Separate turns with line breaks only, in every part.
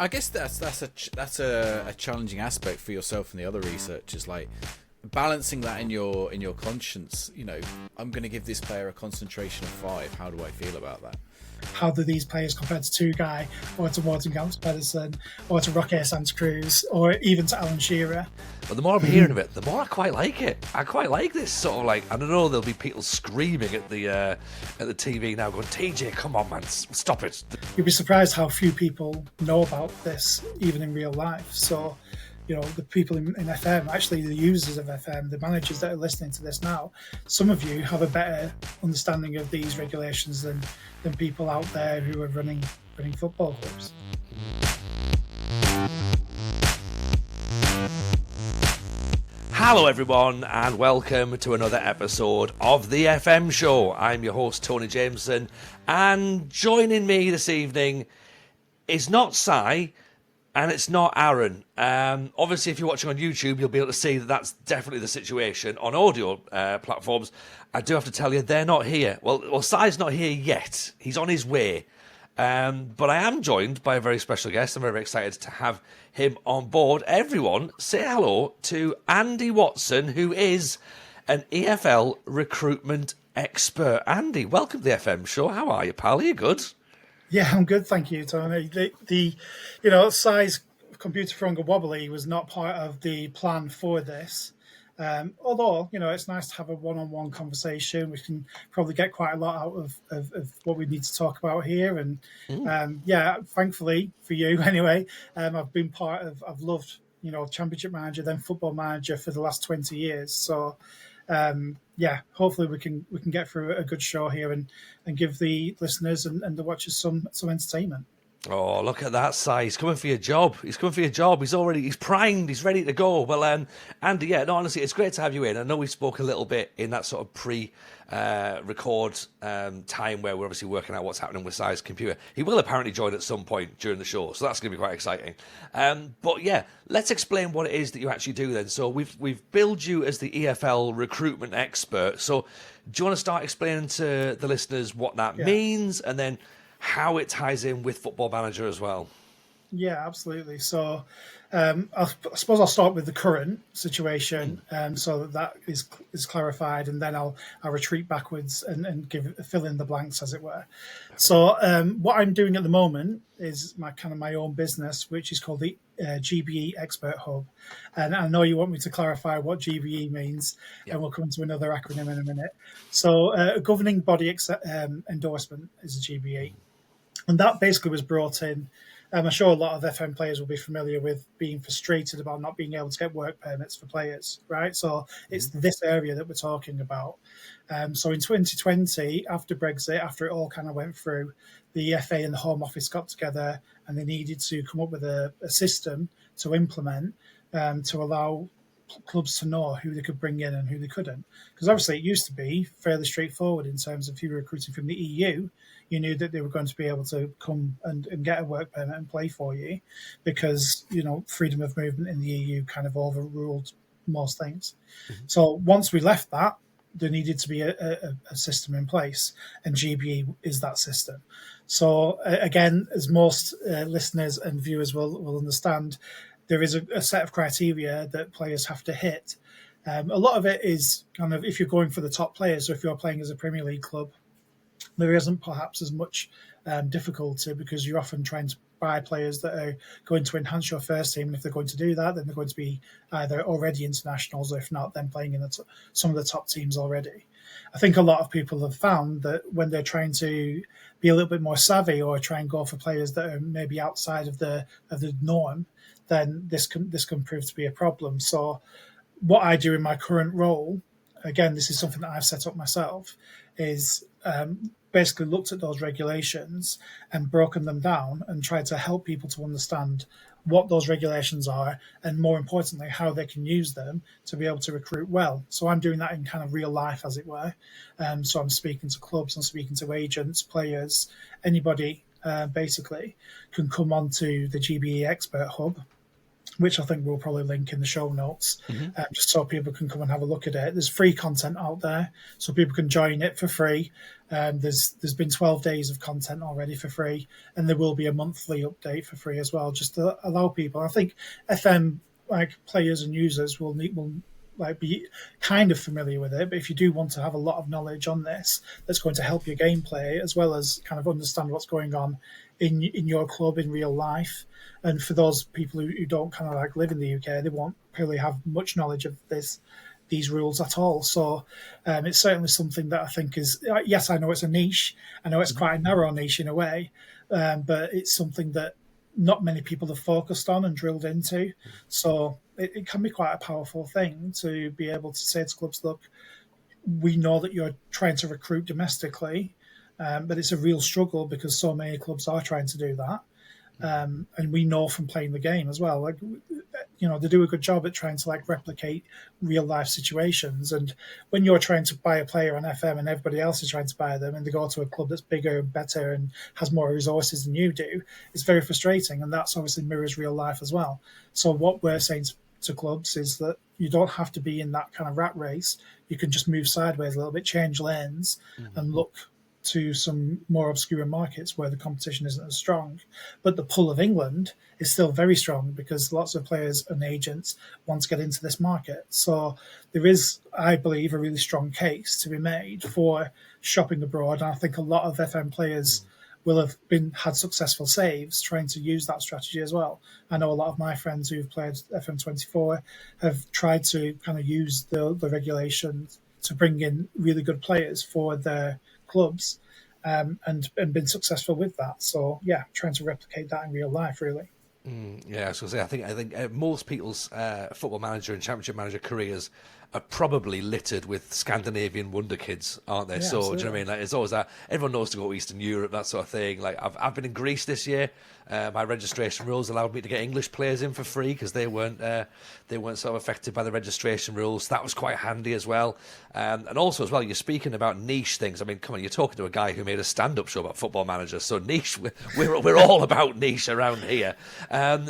I guess that's a challenging aspect for yourself and the other researchers, like balancing that in your conscience. You know, I'm going to give this player a concentration of 5. How do I feel about that?
How do these players compare to Tugai, or to Morton Gamps Pedersen, or to Roque Santa Cruz, or even to Alan Shearer?
But the more I'm hearing of it, the more I quite like it. I quite like this sort of like, I don't know, there'll be people screaming at the TV now going, TJ, come on, man, stop it.
You'd be surprised how few people know about this, even in real life. So, you know, the people in FM, actually the users of FM, the managers that are listening to this now, some of you have a better understanding of these regulations than people out there who are running football clubs.
Hello everyone and welcome to another episode of the FM Show. I'm your host Tony Jameson, and joining me this evening is not Si and it's not Aaron. Obviously if you're watching on YouTube you'll be able to see that that's definitely the situation. On audio platforms, I do have to tell you they're not here. Well, Si's not here yet. He's on his way. But I am joined by a very special guest. I'm very excited to have him on board. Everyone, say hello to Andy Watson, who is an EFL recruitment expert. Andy, welcome to the FM Show. How are you, pal? Are you good?
Yeah, I'm good, thank you, Tony. Si's computer frung wobbly was not part of the plan for this. Although, you know, it's nice to have a one-on-one conversation. We can probably get quite a lot out of what we need to talk about here. And thankfully for you anyway, I've loved, Championship Manager, then Football Manager for the last 20 years. So, hopefully we can get through a good show here and give the listeners and the watchers some entertainment.
Oh, look at that, Si. He's coming for your job. He's primed. He's ready to go. Well, Andy, honestly, it's great to have you in. I know we spoke a little bit in that sort of pre-record time where we're obviously working out what's happening with Si's computer. He will apparently join at some point during the show, so that's going to be quite exciting. But yeah, let's explain what it is that you actually do then. So we've billed you as the EFL recruitment expert. So do you want to start explaining to the listeners what that means, and then how it ties in with Football Manager as well?
Yeah, absolutely. So I suppose I'll start with the current situation so that is clarified, and then I'll retreat backwards and fill in the blanks, as it were. So what I'm doing at the moment is my own business, which is called the GBE Expert Hub. And I know you want me to clarify what GBE means, and we'll come to another acronym in a minute. So a governing body endorsement is a GBE. And that basically was brought in. I'm sure a lot of FM players will be familiar with being frustrated about not being able to get work permits for players, right? So it's this area that we're talking about. So in 2020, after Brexit, after it all kind of went through, the FA and the Home Office got together and they needed to come up with a system to implement to allow clubs to know who they could bring in and who they couldn't. Because obviously it used to be fairly straightforward in terms of if you were recruiting from the EU, you knew that they were going to be able to come and get a work permit and play for you because, freedom of movement in the EU kind of overruled most things. So once we left that, there needed to be a system in place, and GBE is that system. So again, as most listeners and viewers will understand, there is a set of criteria that players have to hit. A lot of it is kind of if you're going for the top players, or if you're playing as a Premier League club, there isn't perhaps as much difficulty because you're often trying to buy players that are going to enhance your first team. And if they're going to do that, then they're going to be either already internationals, or if not, then playing in some of the top teams already. I think a lot of people have found that when they're trying to be a little bit more savvy or try and go for players that are maybe outside of the norm, then this can prove to be a problem. So what I do in my current role, again, this is something that I've set up myself, is basically looked at those regulations and broken them down and tried to help people to understand what those regulations are and, more importantly, how they can use them to be able to recruit well. So I'm doing that in kind of real life, as it were. So I'm speaking to clubs, I'm speaking to agents, players, anybody basically can come onto the GBE Expert Hub. which I think we'll probably link in the show notes, just so people can come and have a look at it. There's free content out there, so people can join it for free. There's been 12 days of content already for free, and there will be a monthly update for free as well, just to allow people. I think FM players and users will be kind of familiar with it, but if you do want to have a lot of knowledge on this, that's going to help your gameplay as well as kind of understand what's going on in your club in real life. And for those people who don't kind of live in the UK, they won't really have much knowledge of these rules at all. So it's certainly something that I think is, yes, I know it's a niche. I know it's quite a narrow niche in a way, but it's something that not many people have focused on and drilled into. So it can be quite a powerful thing to be able to say to clubs, look, we know that you're trying to recruit domestically, but it's a real struggle because so many clubs are trying to do that. And we know from playing the game as well, they do a good job at trying to replicate real life situations. And when you're trying to buy a player on FM and everybody else is trying to buy them, and they go to a club that's bigger and better and has more resources than you do, it's very frustrating. And that's obviously mirrors real life as well. So what we're saying to clubs is that you don't have to be in that kind of rat race. You can just move sideways a little bit, change lanes, and look to some more obscure markets where the competition isn't as strong. But the pull of England is still very strong because lots of players and agents want to get into this market. So there is, I believe, a really strong case to be made for shopping abroad. And I think a lot of FM players will have had successful saves trying to use that strategy as well. I know a lot of my friends who've played FM24 have tried to kind of use the regulations to bring in really good players for their clubs, and been successful with that. So yeah, trying to replicate that in real life, really.
Yeah, I was going to say, I think most people's football manager and championship manager careers are probably littered with Scandinavian wonder kids, aren't they?
Yeah,
so
absolutely.
do you know what I mean? It's always that everyone knows to go to Eastern Europe, that sort of thing. I've been in Greece this year. My registration rules allowed me to get English players in for free because they weren't sort of affected by the registration rules. That was quite handy as well. And also as well, you're speaking about niche things. I mean, come on, you're talking to a guy who made a stand-up show about football managers. So niche, we're all about niche around here.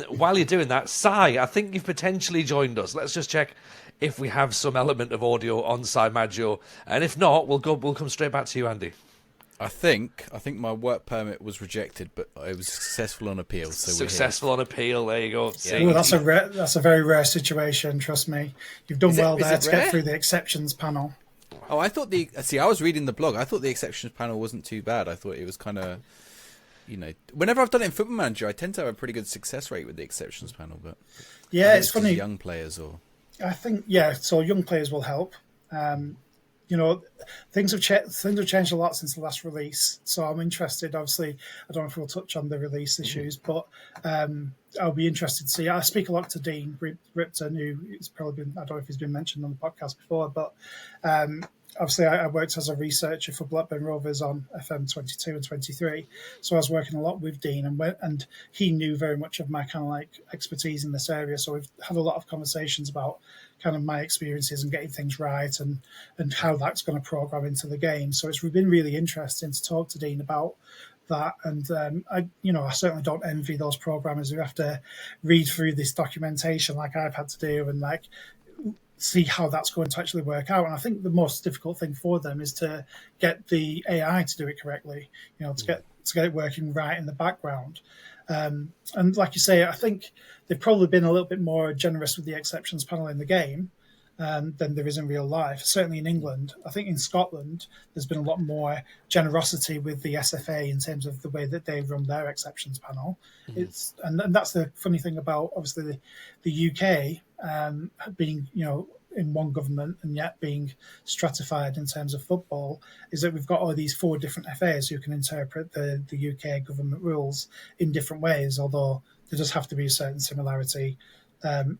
While you're doing that, Si, I think you've potentially joined us. Let's just check if we have some element of audio on Si Maggio, and if not, we'll come straight back to you, Andy.
I think my work permit was rejected, but it was successful on appeal. So
successful on appeal. There you go.
Yeah.
Ooh, that's a very rare situation. Trust me, you've done well there to get through the exceptions panel.
Oh, I thought I was reading the blog. I thought the exceptions panel wasn't too bad. I thought it was kind of, whenever I've done it in Football Manager, I tend to have a pretty good success rate with the exceptions panel. But
yeah, it's funny.
Young players or.
I think, so young players will help. Things have changed a lot since the last release. So I'm interested. Obviously, I don't know if we'll touch on the release issues, but I'll be interested to see. I speak a lot to Dean Ripton, who it's probably been, I don't know if he's been mentioned on the podcast before, but obviously I worked as a researcher for Blackburn Rovers on FM22 and 23. So I was working a lot with Dean, and he knew very much of my kind of expertise in this area. So we've had a lot of conversations about kind of my experiences and getting things right and how that's going to program into the game. So it's been really interesting to talk to Dean about that. And I certainly don't envy those programmers who have to read through this documentation like I've had to do and see how that's going to actually work out. And I think the most difficult thing for them is to get the AI to do it correctly, to get it working right in the background. And like you say, I think they've probably been a little bit more generous with the exceptions panel in the game than there is in real life. Certainly in England. I think in Scotland, there's been a lot more generosity with the SFA in terms of the way that they run their exceptions panel. Mm-hmm. And that's the funny thing about, obviously, the UK being, in one government and yet being stratified in terms of football, is that we've got all these 4 different FAs who can interpret the UK government rules in different ways, although there does have to be a certain similarity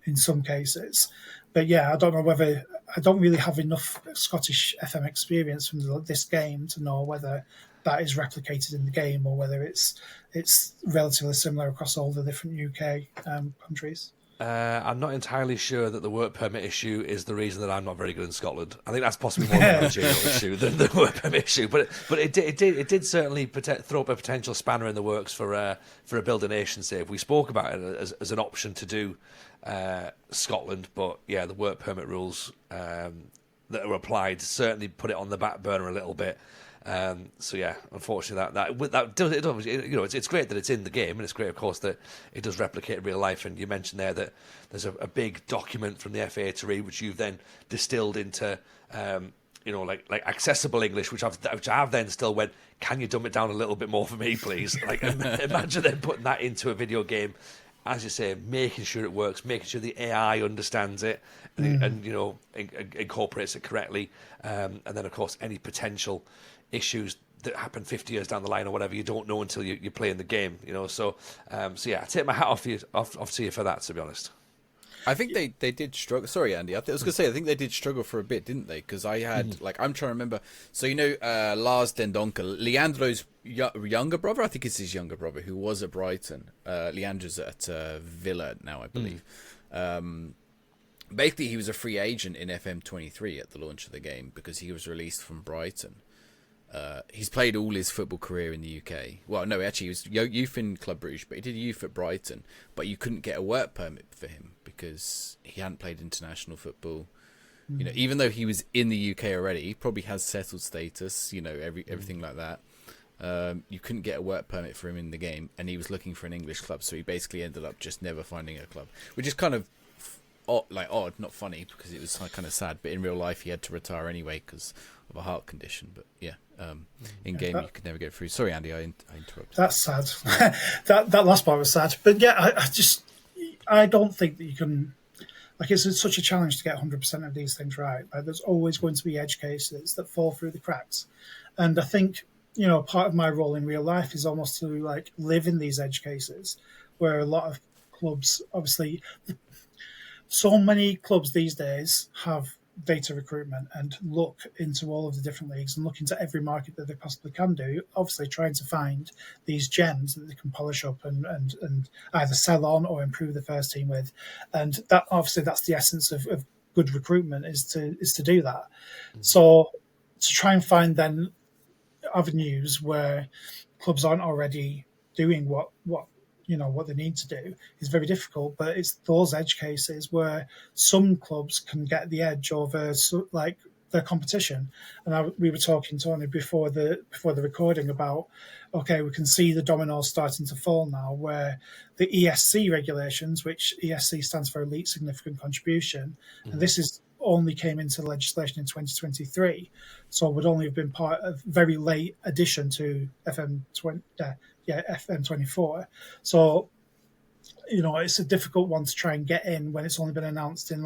in some cases. But yeah, I don't really have enough Scottish FM experience from this game to know whether that is replicated in the game or whether it's relatively similar across all the different UK countries.
I'm not entirely sure that the work permit issue is the reason that I'm not very good in Scotland. I think that's possibly more of a managerial issue than the work permit issue. But it did certainly throw up a potential spanner in the works for a Build a Nation save. We spoke about it as an option to do Scotland, but yeah, the work permit rules that are applied certainly put it on the back burner a little bit. So yeah, unfortunately, that does it. It's great that it's in the game, and it's great, of course, that it does replicate in real life. And you mentioned there that there's a big document from the FA to read, which you've then distilled into, like accessible English, which I've then still went, can you dumb it down a little bit more for me, please? Like, imagine then putting that into a video game. As you say, making sure it works, making sure the AI understands it, and incorporates it correctly, and then of course any potential issues that happen 50 years down the line or whatever, you don't know until you're playing the game. So yeah, I take my hat off to you for that, to be honest.
I think they did struggle. Sorry, Andy. I was going to say, I think they did struggle for a bit, didn't they? Because I had, I'm trying to remember. So, Lars Dendoncker, Leandro's younger brother, I think it's his younger brother, who was at Brighton. Leandro's at Villa now, I believe. Basically, he was a free agent in FM23 at the launch of the game because he was released from Brighton. He's played all his football career in the UK. Well, no, actually, he was youth in Club Brugge, but he did youth at Brighton. But you couldn't get a work permit for him because he hadn't played international football. Even though he was in the UK already, he probably has settled status. Everything like that. You couldn't get a work permit for him in the game, and he was looking for an English club. So he basically ended up just never finding a club, which is kind of odd, not funny, because it was kind of sad. But in real life, he had to retire anyway because of a heart condition. But yeah. In game, you could never get through. Sorry, Andy, I interrupted.
That's sad. that last part was sad. But yeah, I don't think that you can. Like, it's such a challenge to get 100% of these things right. Like, there's always going to be edge cases that fall through the cracks, and I think part of my role in real life is almost to live in these edge cases, where a lot of clubs, obviously, so many clubs these days have data recruitment and look into all of the different leagues and look into every market that they possibly can do, obviously trying to find these gems that they can polish up and either sell on or improve the first team with. And that, obviously, that's the essence of good recruitment, is to do that. So to try and find then avenues where clubs aren't already doing what they need to do is very difficult. But it's those edge cases where some clubs can get the edge over their competition. And we were talking, Tony, before the recording about, okay, we can see the dominoes starting to fall now, where the ESC regulations, which ESC stands for Elite Significant Contribution, and this is only came into legislation in 2023, so would only have been part of very late addition to FM24. So, it's a difficult one to try and get in when it's only been announced in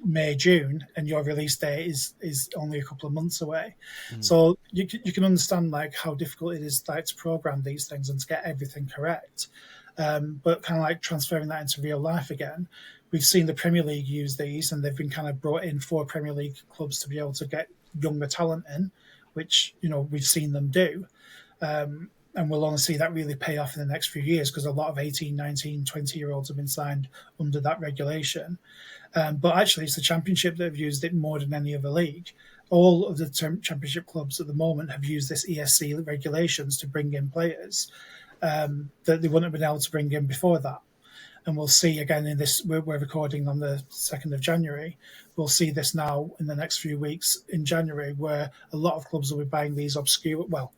May, June, and your release date is only a couple of months away. So you can understand how difficult it is to program these things and to get everything correct. But kind of transferring that into real life again, we've seen the Premier League use these, and they've been kind of brought in for Premier League clubs to be able to get younger talent in, which we've seen them do. And we'll only see that really pay off in the next few years, because a lot of 18, 19, 20-year-olds have been signed under that regulation. But actually, it's the Championship that have used it more than any other league. All of the Championship clubs at the moment have used this ESC regulations to bring in players that they wouldn't have been able to bring in before that. And we'll see again in this, we're recording on the 2nd of January. We'll see this now in the next few weeks in January, where a lot of clubs will be buying these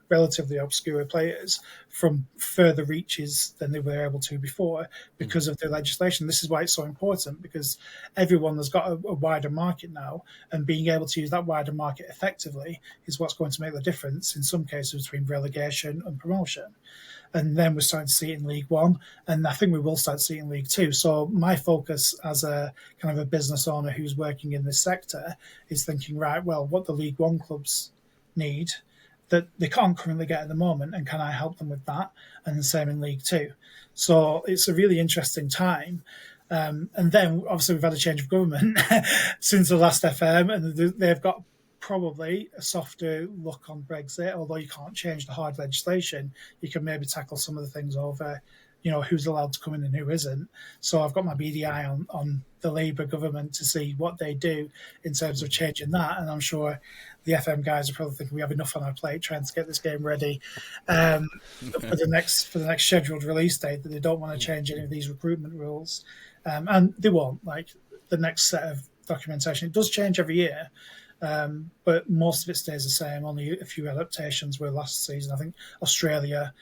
relatively obscure players from further reaches than they were able to before because of the legislation. This is why it's so important, because everyone has got a wider market now, and being able to use that wider market effectively is what's going to make the difference in some cases between relegation and promotion. And then we're starting to see it in League One, and I think we will start to see it in League Two. So my focus as a kind of a business owner who's working in this sector is thinking, right, well, what the League One clubs need that they can't currently get at the moment, and can I help them with that? And the same in League Two. So it's a really interesting time. And then obviously we've had a change of government since the last FM, and they've got probably a softer look on Brexit, although you can't change the hard legislation. You can maybe tackle some of the things over who's allowed to come in and who isn't. So I've got my BDI on the Labour government to see what they do in terms of changing that. And I'm sure the FM guys are probably thinking we have enough on our plate trying to get this game ready for the next scheduled release date, that they don't want to change any of these recruitment rules. And they won't. Like, the next set of documentation, it does change every year. But most of it stays the same. Only a few adaptations were last season. I think Australia.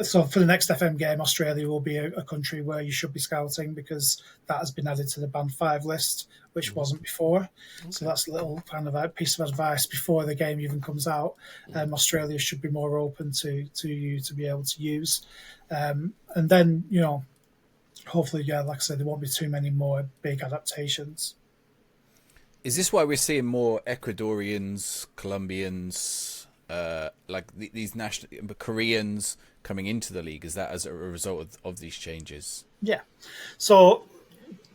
So for the next FM game, Australia will be a country where you should be scouting, because that has been added to the Band 5 list, which wasn't before. Okay. So that's a little kind of a piece of advice before the game even comes out. Australia should be more open to you to be able to use. And then, hopefully, like I said, there won't be too many more big adaptations.
Is this why we're seeing more Ecuadorians, Colombians, these national Koreans coming into the league? Is that as a result of these changes? Yeah.
So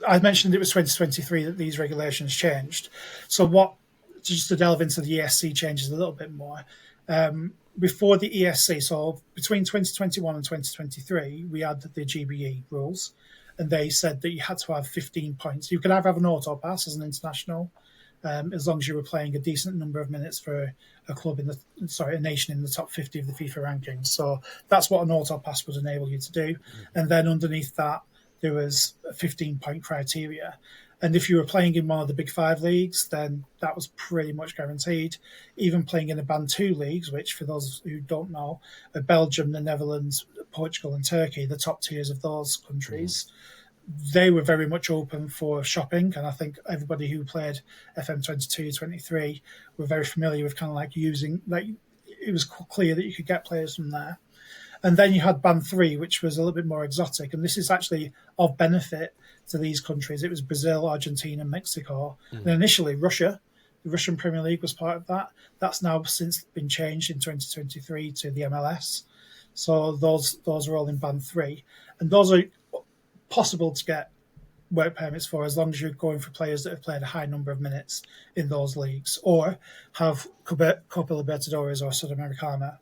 I mentioned it was 2023 that these regulations changed. So just to delve into the ESC changes a little bit more, before the ESC, so between 2021 and 2023, we had the GBE rules, and they said that you had to have 15 points. You could either have an auto pass as an international, as long as you were playing a decent number of minutes for a nation in the top 50 of the FIFA rankings. So that's what an auto pass would enable you to do. And then underneath that, there was a 15-point criteria. And if you were playing in one of the Big 5 leagues, then that was pretty much guaranteed. Even playing in the Band 2 leagues, which for those who don't know, are Belgium, the Netherlands, Portugal and Turkey, the top tiers of those countries, they were very much open for shopping. And I think everybody who played FM22, 23 were very familiar with kind of like using, like, it was clear that you could get players from there. And then you had Band 3, which was a little bit more exotic. And this is actually of benefit to these countries. It was Brazil, Argentina, Mexico. And initially Russia. The Russian Premier League was part of that. That's now since been changed in 2023 to the MLS. So those are all in Band 3. And those are possible to get work permits for, as long as you're going for players that have played a high number of minutes in those leagues, or have Copa Libertadores or Sudamericana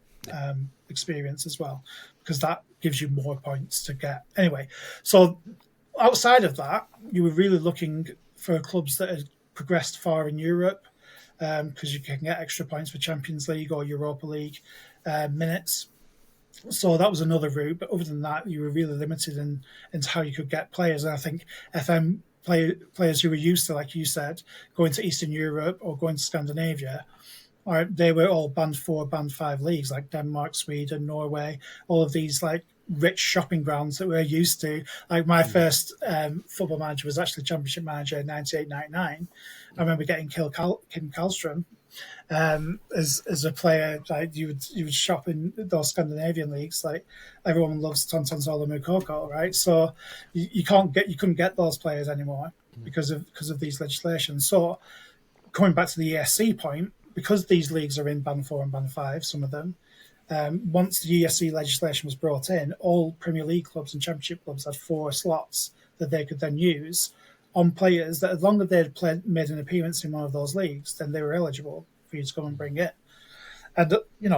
experience as well, because that gives you more points to get. Anyway, so outside of that, you were really looking for clubs that had progressed far in Europe, because you can get extra points for Champions League or Europa League minutes. So that was another route. But other than that, you were really limited into how you could get players. And I think FM players who were used to, like you said, going to Eastern Europe or going to Scandinavia, they were all Band 4, Band 5 leagues, like Denmark, Sweden, Norway, all of these like rich shopping grounds that we're used to. Like my first football manager was actually Championship manager in 98-99. I remember getting Kim Karlström as a player. Like you would shop in those Scandinavian leagues. Like everyone loves Tontonzola Moukoko, right? So you couldn't get those players anymore because of these legislations. So coming back to the ESC point, because these leagues are in Band 4 and Band 5, some of them, once the ESC legislation was brought in, all Premier League clubs and Championship clubs had 4 slots that they could then use on players that, as long as they'd made an appearance in one of those leagues, then they were eligible for you to come and bring in. And,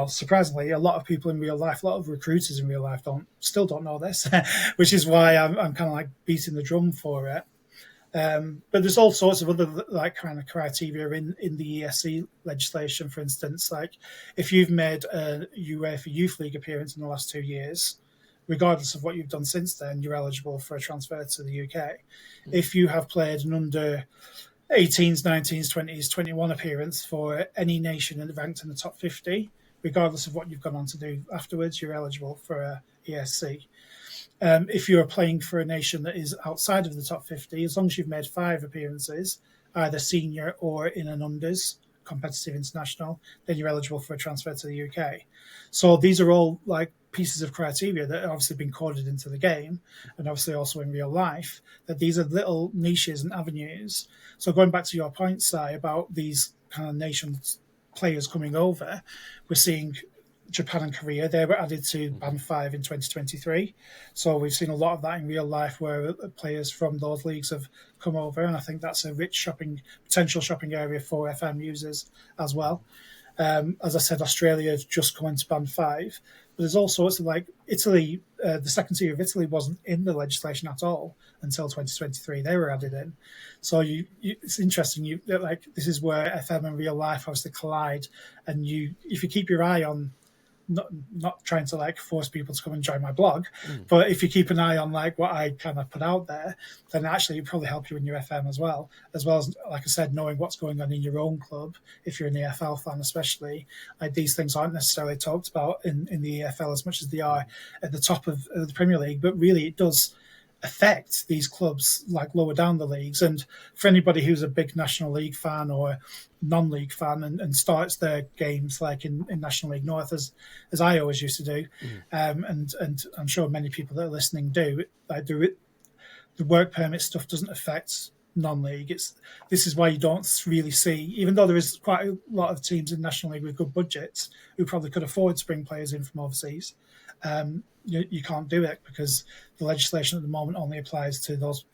surprisingly, a lot of people in real life, a lot of recruiters in real life still don't know this, which is why I'm kind of like beating the drum for it. But there's all sorts of other like kind of criteria in the ESC legislation. For instance, like if you've made a UEFA Youth League appearance in the last 2 years, regardless of what you've done since then, you're eligible for a transfer to the UK. If you have played an under 18s, 19s, 20s, 21 appearance for any nation ranked in the top 50, regardless of what you've gone on to do afterwards, you're eligible for a ESC. If you're playing for a nation that is outside of the top 50, as long as you've made 5 appearances, either senior or in an unders competitive international, then you're eligible for a transfer to the UK. So these are all like pieces of criteria that have obviously been coded into the game, and obviously also in real life, that these are little niches and avenues. So going back to your point, Si, about these kind of nations players coming over, we're seeing Japan and Korea, they were added to Band 5 in 2023. So we've seen a lot of that in real life where players from those leagues have come over, and I think that's a rich potential shopping area for FM users as well. As I said, Australia has just come into Band 5. But there's all sorts of like Italy. The second tier of Italy wasn't in the legislation at all until 2023. They were added in. So it's interesting. This is where FM and real life obviously collide. And if you keep your eye on, not trying to like force people to come and join my blog, but if you keep an eye on like what I kind of put out there, then actually it probably help you in your FM as well as like I said, knowing what's going on in your own club. If you're an EFL fan, especially, like these things aren't necessarily talked about in the EFL as much as they are at the top of the Premier League, but really it does affect these clubs like lower down the leagues. And for anybody who's a big National League fan or non-league fan and starts their games like in National League North as I always used to do, and I'm sure many people that are listening do, the work permit stuff doesn't affect non-league. This is why you don't really see, even though there is quite a lot of teams in National League with good budgets who probably could afford to bring players in from overseas, you can't do it because the legislation at the moment only applies to those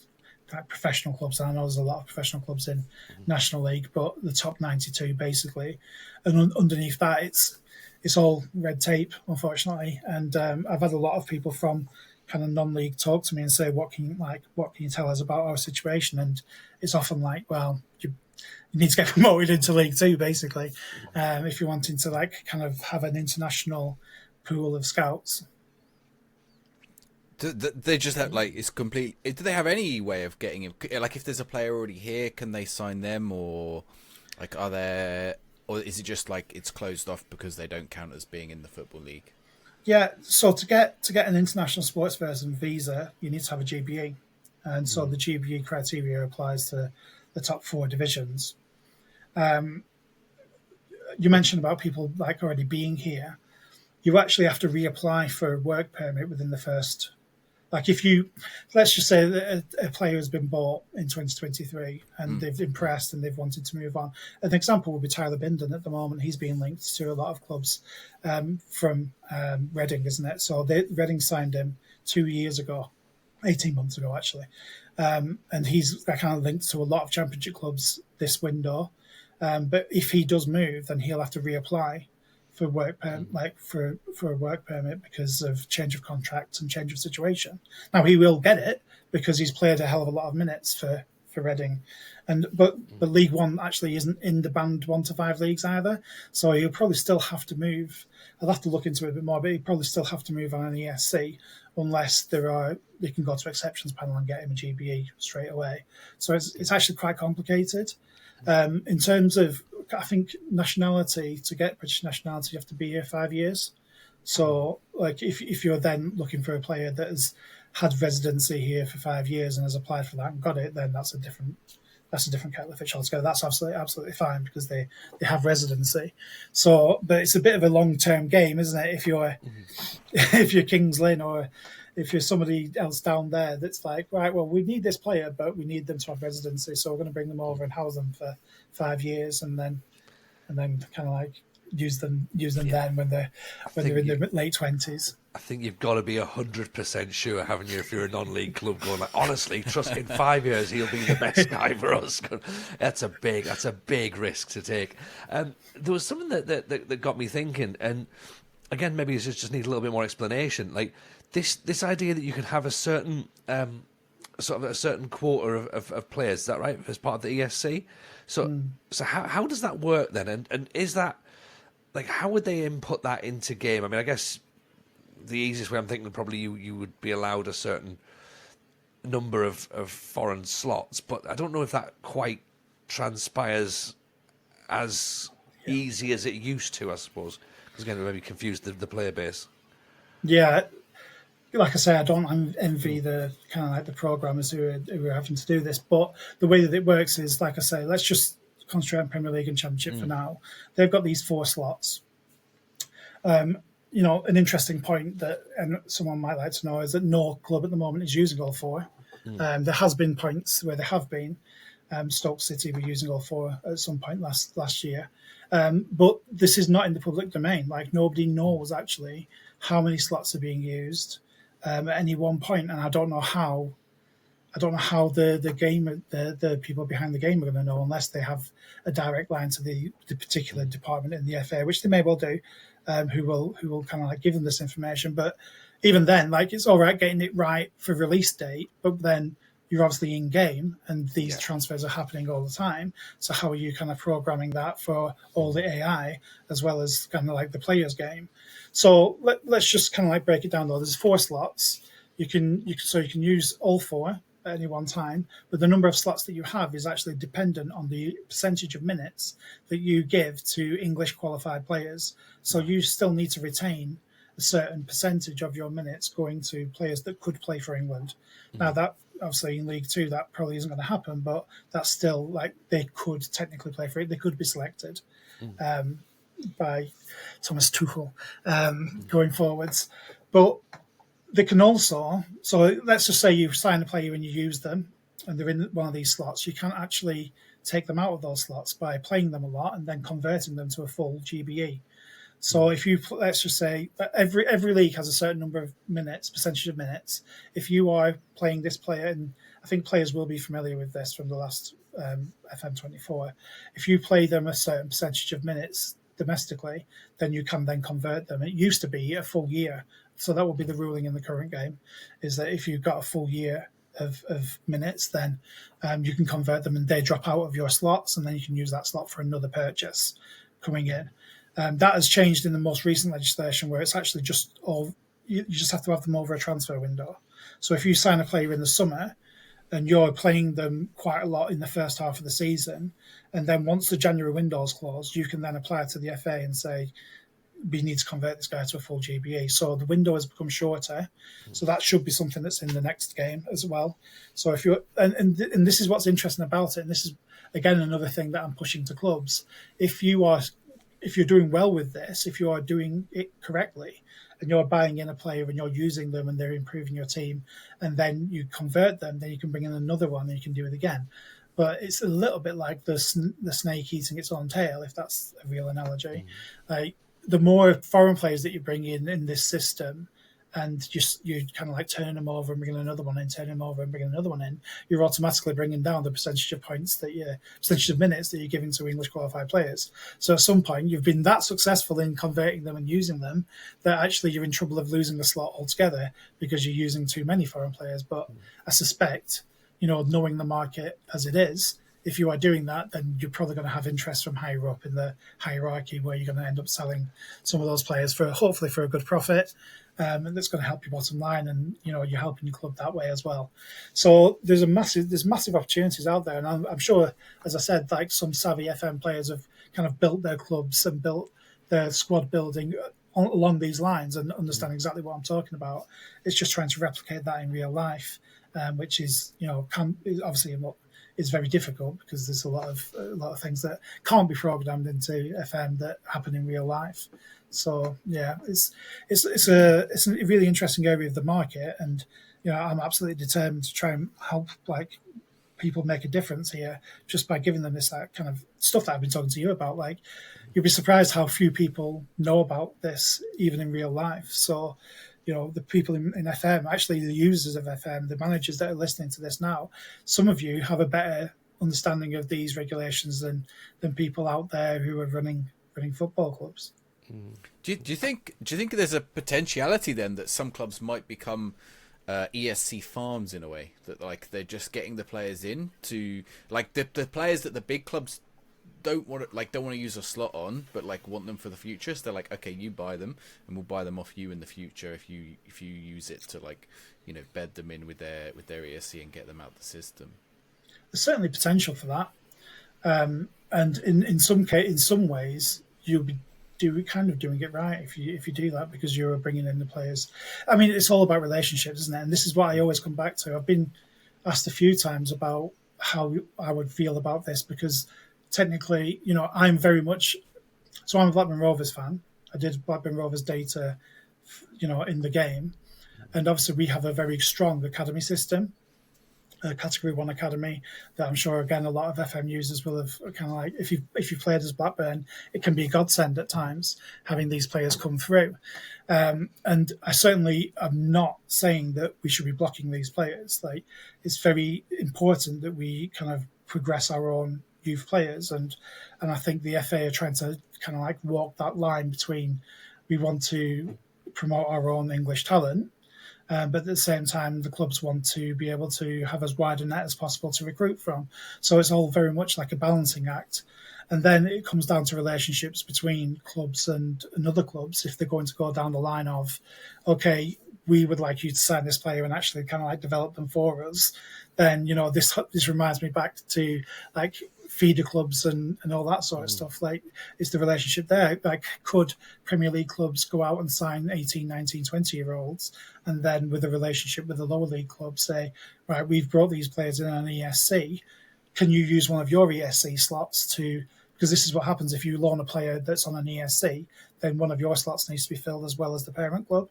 professional clubs. And I know there's a lot of professional clubs in National League, but the top 92 basically, and underneath that it's all red tape, unfortunately. And I've had a lot of people from kind of non-league talk to me and say, what can you tell us about our situation? And it's often like, well, you need to get promoted into League Two, basically, if you're wanting to like kind of have an international pool of scouts.
Do they just have like it's complete? Do they have any way of getting him? Like, if there's a player already here, can they sign them, or like are there, or is it just like it's closed off because they don't count as being in the football league?
Yeah. So to get an international sports person visa, you need to have a GBE, and so the GBE criteria applies to the top 4 divisions. You mentioned about people like already being here. You actually have to reapply for a work permit within the first. Like let's just say that a player has been bought in 2023 and they've impressed and they've wanted to move on. An example would be Tyler Binden at the moment. He's being linked to a lot of clubs from Reading, isn't it? So Reading signed him 2 years ago, 18 months ago, actually. And he's kind of linked to a lot of championship clubs this window. But if he does move, then he'll have to reapply for work for a work permit because of change of contract and change of situation. Now he will get it because he's played a hell of a lot of minutes for Reading, but League One actually isn't in the band 1 to 5 leagues either. So he'll probably still have to move. I'll have to look into it a bit more, but he'll probably still have to move on an ESC unless they can go to exceptions panel and get him a GBE straight away. So it's actually quite complicated. In terms of, I think nationality, to get British nationality, you have to be here 5 years. So, like, if you're then looking for a player that has had residency here for 5 years and has applied for that and got it, then that's a different kettle of fish altogether. That's absolutely fine because they have residency. So, but it's a bit of a long-term game, isn't it? If you're Kings Lynn or if you're somebody else down there that's like, right, well, we need this player, but we need them to have residency, so we're going to bring them over and house them for 5 years, and then kind of like use them then when they're in their late 20s.
I think you've got to be 100% sure, haven't you, if you're a non-league club, going like, honestly, trust in 5 years he'll be the best guy for us. That's a big risk to take. There was something that got me thinking, and again, maybe it just needs a little bit more explanation. Like this idea that you can have a certain sort of a certain quota of players, is that right, as part of the ESC? So how does that work then? And is that, like, how would they input that into game? I mean, I guess the easiest way I'm thinking probably you would be allowed a certain number of foreign slots, but I don't know if that quite transpires as easy as it used to, I suppose. Because again, it maybe confused the player base.
Yeah. Like I say, I don't envy the kind of like the programmers who are having to do this, but the way that it works is, like I say, let's just concentrate on Premier League and Championship for now. They've got these 4 slots. An interesting point that someone might like to know is that no club at the moment is using all 4. There has been points where there have been. Stoke City were using all 4 at some point last year. But this is not in the public domain. Like, nobody knows actually how many slots are being used at any one point, and I don't know how the game, the people behind the game are going to know unless they have a direct line to the particular department in the FA, which they may well do. who will kind of like give them this information. But even then, like, it's all right getting it right for release date, but then you're obviously in game and these transfers are happening all the time. So how are you kind of programming that for all the AI as well as kind of like the player's game? So let's just kind of like break it down though. There's 4 slots. You can use all 4 at any one time, but the number of slots that you have is actually dependent on the percentage of minutes that you give to English qualified players. So you still need to retain a certain percentage of your minutes going to players that could play for England. Now that obviously in League 2 that probably isn't going to happen, but that's still like they could technically play for it. They could be selected by Thomas Tuchel going forwards. But they can also, so let's just say you sign a player and you use them and they're in one of these slots, you can't actually take them out of those slots by playing them a lot and then converting them to a full GBE. So if you, let's just say every league has a certain number of minutes, percentage of minutes. If you are playing this player, and I think players will be familiar with this from the last FM24, if you play them a certain percentage of minutes domestically, then you can then convert them. It used to be a full year. So that will be the ruling in the current game, is that if you've got a full year of minutes, then you can convert them and they drop out of your slots, and then you can use that slot for another purchase coming in. That has changed in the most recent legislation, where it's actually just all you just have to have them over a transfer window. So if you sign a player in the summer and you're playing them quite a lot in the first half of the season, and then once the January window is closed, you can then apply to the FA and say, we need to convert this guy to a full GBE. So the window has become shorter. So that should be something that's in the next game as well. So if you're, and this is what's interesting about it, and this is again another thing that I'm pushing to clubs. If you're doing well with this, if you are doing it correctly, and you're buying in a player and you're using them and they're improving your team, and then you convert them, then you can bring in another one and you can do it again. But it's a little bit like the snake eating its own tail, if that's a real analogy. Like, the more foreign players that you bring in this system, and you kind of like turn them over and bring another one in, turn them over and bring another one in, you're automatically bringing down the percentage of percentage of minutes that you're giving to English qualified players. So at some point, you've been that successful in converting them and using them that actually you're in trouble of losing the slot altogether because you're using too many foreign players. But I suspect, knowing the market as it is, if you are doing that, then you're probably going to have interest from higher up in the hierarchy, where you're going to end up selling some of those players hopefully for a good profit, and that's going to help your bottom line, and you're helping your club that way as well. So there's massive opportunities out there, and I'm sure, as I said, like some savvy FM players have kind of built their clubs and built their squad building along these lines and understand exactly what I'm talking about. It's just trying to replicate that in real life, which is obviously what is very difficult, because there's a lot of things that can't be programmed into FM that happen in real life. So yeah, it's a really interesting area of the market, and I'm absolutely determined to try and help like people make a difference here just by giving them that kind of stuff that I've been talking to you about. Like, you'll be surprised how few people know about this even in real life. So the people in FM, actually the users of FM, the managers that are listening to this now, some of you have a better understanding of these regulations than people out there who are running football clubs.
Do you think there's a potentiality then that some clubs might become ESC farms in a way, that like they're just getting the players in to like the players that the big clubs don't want to use a slot on, but like want them for the future? So they're like, okay, you buy them and we'll buy them off you in the future if you use it to like bed them in with their ESC and get them out the system.
There's certainly potential for that, and in some ways you'll be doing it right if you do that, because you're bringing in the players. I mean, it's all about relationships, isn't it? And this is what I always come back to. I've been asked a few times about how I would feel about this, because technically, I'm very much, so I'm a Blackburn Rovers fan. I did Blackburn Rovers data, in the game. And obviously we have a very strong academy system, a Category 1 academy that I'm sure, again, a lot of FM users will have kind of like, if you've played as Blackburn, it can be a godsend at times having these players come through. And I certainly am not saying that we should be blocking these players. Like, it's very important that we kind of progress our own youth players, and I think the FA are trying to kind of like walk that line between we want to promote our own English talent, but at the same time, the clubs want to be able to have as wide a net as possible to recruit from. So it's all very much like a balancing act. And then it comes down to relationships between clubs and other clubs. If they're going to go down the line of, okay, we would like you to sign this player and actually kind of like develop them for us, then, this reminds me back to like feeder clubs and all that sort of stuff. Like, is the relationship there? Like, could Premier League clubs go out and sign 18, 19, 20-year-olds and then with a relationship with the lower league club say, right, we've brought these players in an ESC. Can you use one of your ESC slots because this is what happens if you loan a player that's on an ESC, then one of your slots needs to be filled as well as the parent club.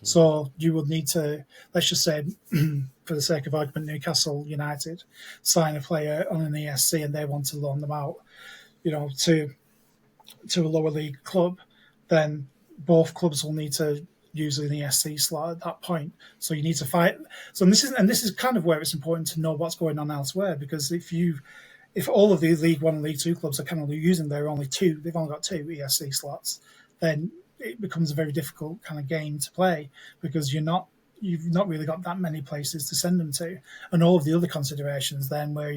So you would need to, let's just say, for the sake of argument, Newcastle United sign a player on an ESC and they want to loan them out, to a lower league club, then both clubs will need to use an ESC slot at that point. So you need to fight. So this is kind of where it's important to know what's going on elsewhere, because if all of the League One and League Two clubs are kind of using they've only got two ESC slots, then it becomes a very difficult kind of game to play because you've not really got that many places to send them to, and all of the other considerations then where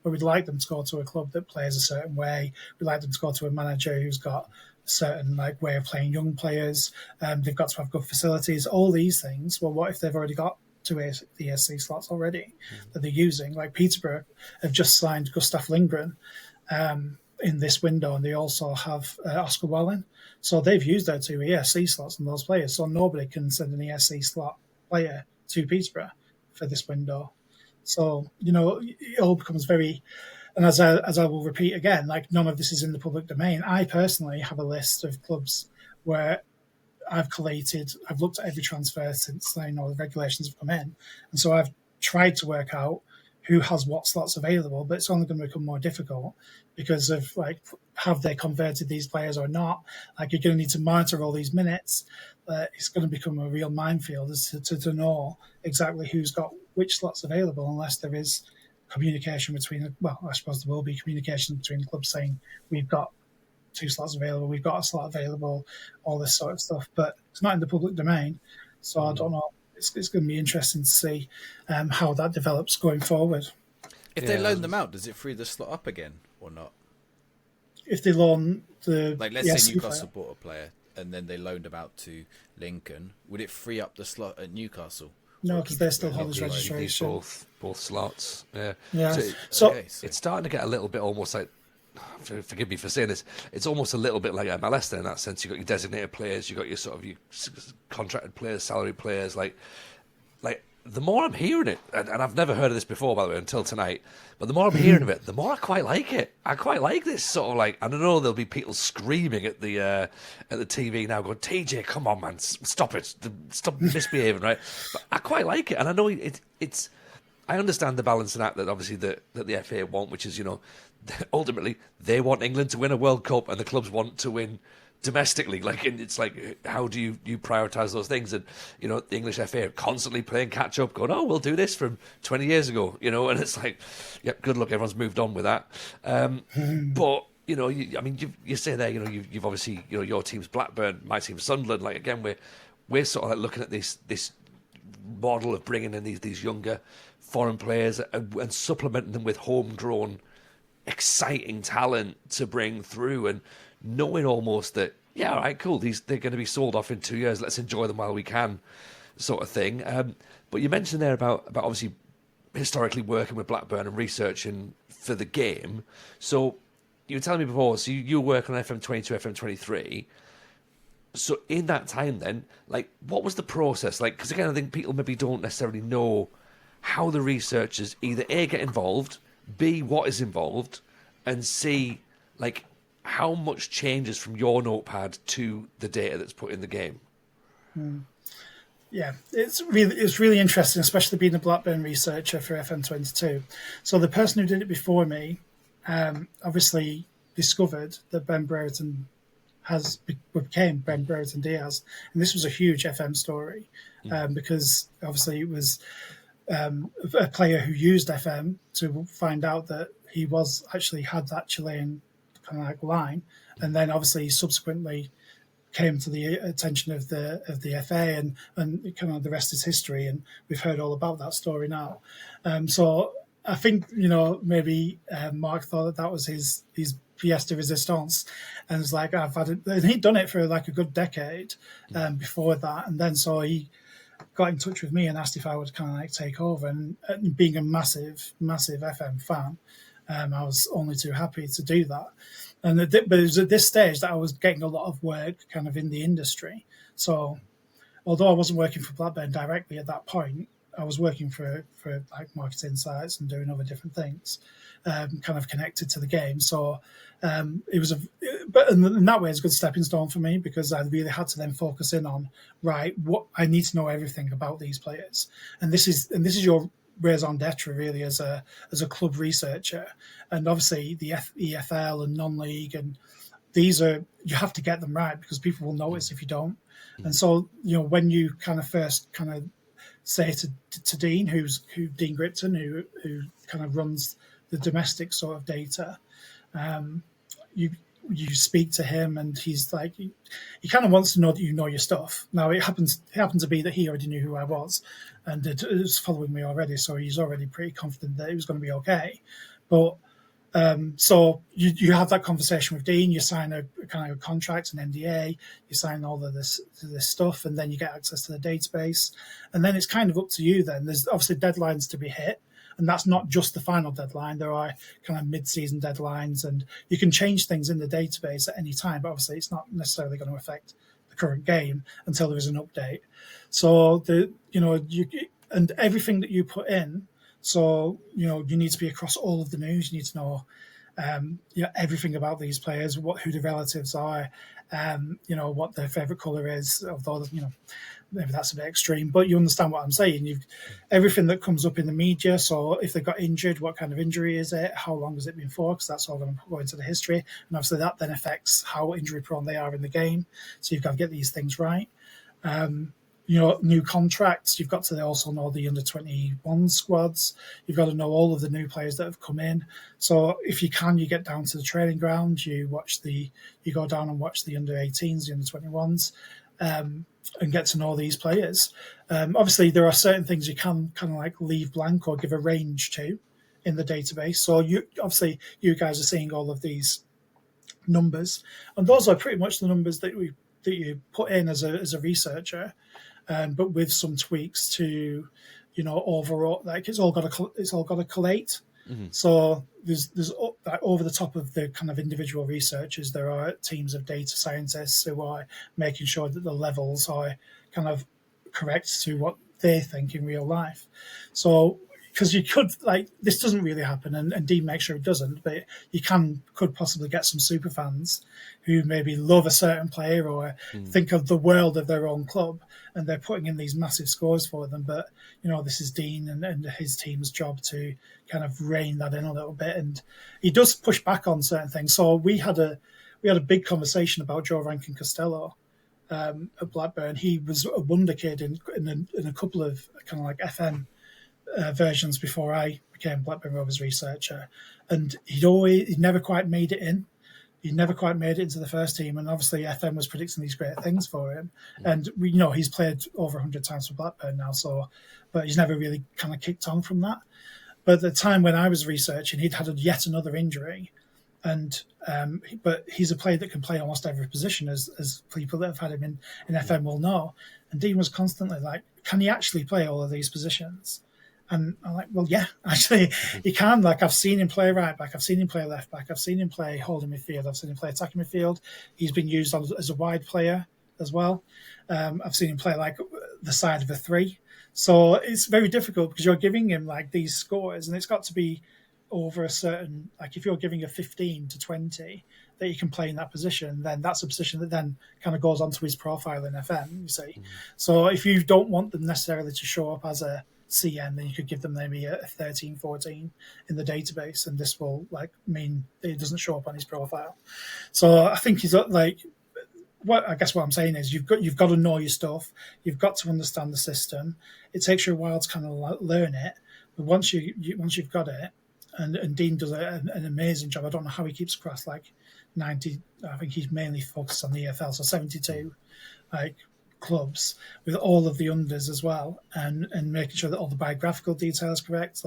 we'd like them to go to a club that plays a certain way, we'd like them to go to a manager who's got a certain way of playing young players, they've got to have good facilities, all these things. Well, what if they've already got two ESC slots already that they're using? Like Peterborough have just signed Gustav Lindgren in this window, and they also have Oscar Welling. So they've used their two ESC slots on those players. So nobody can send an ESC slot player to Peterborough for this window. So, it all becomes very, and as I will repeat again, like none of this is in the public domain. I personally have a list of clubs where I've looked at every transfer since the regulations have come in. And so I've tried to work out who has what slots available, but it's only going to become more difficult because of have they converted these players or not? Like, you're going to need to monitor all these minutes. It's going to become a real minefield as to know exactly who's got which slots available, unless there is communication between. Well, I suppose there will be communication between clubs saying we've got two slots available, we've got a slot available, all this sort of stuff. But it's not in the public domain, so I don't know. It's going to be interesting to see how that develops going forward.
If they loan them out, does it free the slot up again or not?
If they loan
let's say Newcastle bought a player and then they loaned them out to Lincoln, would it free up the slot at Newcastle?
No, because they're still holders registration.
Both slots. Yeah.
So
it's starting to get a little bit almost like. Forgive me for saying this. It's almost a little bit like MLS in that sense. You've got your designated players, you've got your sort of your contracted players, salary players. Like the more I'm hearing it, and I've never heard of this before, by the way, until tonight. But the more I'm hearing of it, the more I quite like it. I quite like this sort of I don't know. There'll be people screaming at the TV now, going, "TJ, come on, man, stop it, stop misbehaving." Right? But I quite like it, and I know it's. I understand the balancing act that obviously that the FA want, which is ultimately they want England to win a World Cup and the clubs want to win domestically. And it's how do you prioritise those things? And the English FA are constantly playing catch up, going, "Oh, we'll do this from 20 years ago," and it's yep, good luck. Everyone's moved on with that. But you say there, you've obviously your team's Blackburn, my team's Sunderland. Again, we're sort of looking at this model of bringing in these younger foreign players and supplementing them with homegrown, exciting talent to bring through, and knowing almost that, yeah, all right, cool, they're going to be sold off in 2 years, let's enjoy them while we can, sort of thing. But you mentioned there about obviously historically working with Blackburn and researching for the game. So you were telling me before, so you work on FM22, FM23. So in that time then, what was the process? Because again, I think people maybe don't necessarily know how the researchers either A, get involved, B, what is involved, and C, how much changes from your notepad to the data that's put in the game.
Yeah, it's really interesting, especially being a Blackburn researcher for FM22. So the person who did it before me obviously discovered that Ben Brereton became Ben Brereton Diaz, and this was a huge FM story because obviously it was a player who used FM to find out that he had that Chilean kind of line, and then obviously subsequently came to the attention of the FA, and kind of the rest is history, and we've heard all about that story now. So I think, maybe Mark thought that was his pièce de résistance, and it's like, and he'd done it for like a good decade before that, and then so he got in touch with me and asked if I would kind of like take over, and being a massive FM fan, I was only too happy to do that. But it was at this stage that I was getting a lot of work kind of in the industry. So although I wasn't working for Blackburn directly at that point, I was working for like Market Insights and doing other different things, kind of connected to the game. So it was but in that way, it's a good stepping stone for me, because I really had to then focus in on, right, what I need to know everything about these players, and this is your raison d'etre really as a club researcher. And obviously the EFL and non-league, and these are, you have to get them right, because people will notice if you don't. And so, when you kind of first kind of say to Dean, Dean Gripton, who kind of runs the domestic sort of data, you speak to him, and he's like, he kind of wants to know that you know your stuff. Now it happened to be that he already knew who I was, and it was following me already, so he's already pretty confident that it was going to be okay. But so you have that conversation with Dean, you sign a kind of a contract, an NDA, you sign all of this stuff, and then you get access to the database, and then it's kind of up to you. Then there's obviously deadlines to be hit. And that's not just the final deadline. There are kind of mid-season deadlines, and you can change things in the database at any time. But obviously, it's not necessarily going to affect the current game until there is an update. So and everything that you put in. So you need to be across all of the news. You need to know everything about these players, who the relatives are, what their favourite colour is. Although maybe that's a bit extreme, but you understand what I'm saying. You've everything that comes up in the media. So if they got injured, what kind of injury is it? How long has it been for? Because that's all going to go into the history. And obviously that then affects how injury prone they are in the game. So you've got to get these things right. New contracts. You've got to also know the under 21 squads. You've got to know all of the new players that have come in. So if you can, you get down to the training ground. You go down and watch the under 18s, the under 21s. And get to know these players. Obviously, there are certain things you can kind of like leave blank or give a range to in the database. So you guys are seeing all of these numbers, and those are pretty much the numbers that you put in as a researcher, but with some tweaks to, overall, like it's all got to collate. Mm-hmm. So there's over the top of the kind of individual researchers, there are teams of data scientists who are making sure that the levels are kind of correct to what they think in real life. So because you could, this doesn't really happen, and Dean makes sure it doesn't, but you could possibly get some super fans who maybe love a certain player or think of the world of their own club, and they're putting in these massive scores for them. But this is Dean and his team's job to kind of rein that in a little bit, and he does push back on certain things. So we had a big conversation about Joe Rankin Costello at Blackburn. He was a wonder kid in a couple of kind of like FM versions before I became Blackburn Rovers researcher, and he'd never quite made it in. He never quite made it into the first team, and obviously FM was predicting these great things for him. And he's played over 100 times for Blackburn now, but he's never really kind of kicked on from that. But at the time when I was researching, he'd had yet another injury, and but he's a player that can play almost every position, as people that have had him in FM will know. And Dean was constantly like, "Can he actually play all of these positions?" And I'm like, well, yeah, actually, he can. Like, I've seen him play right back. I've seen him play left back. I've seen him play holding midfield. I've seen him play attacking midfield. He's been used as a wide player as well. I've seen him play like the side of a 3. So it's very difficult because you're giving him like these scores, and it's got to be over a certain, like if you're giving a 15 to 20 that he can play in that position, then that's a position that then kind of goes onto his profile in FM, you see. So if you don't want them necessarily to show up as a CN, then you could give them maybe a 13, 14 in the database, and this will mean it doesn't show up on his profile. So I think he's what I'm saying is you've got to know your stuff. You've got to understand the system. It takes you a while to kind of learn it, but once you've got it, and Dean does an amazing job. I don't know how he keeps across 90. I think he's mainly focused on the EFL, so 72 clubs with all of the unders as well, and making sure that all the biographical detail is correct.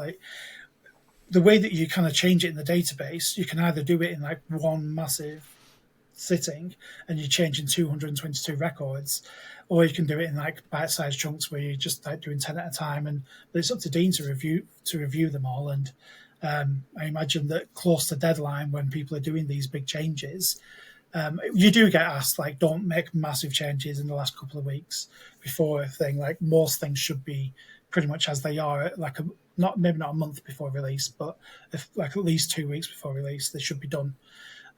The way that you kind of change it in the database, you can either do it in one massive sitting and you're changing 222 records, or you can do it in bite-sized chunks where you're just doing 10 at a time. But it's up to Dean to review them all. And I imagine that close to deadline, when people are doing these big changes, you do get asked don't make massive changes in the last couple of weeks before a thing. Most things should be pretty much as they are, maybe not a month before release, but at least 2 weeks before release, they should be done.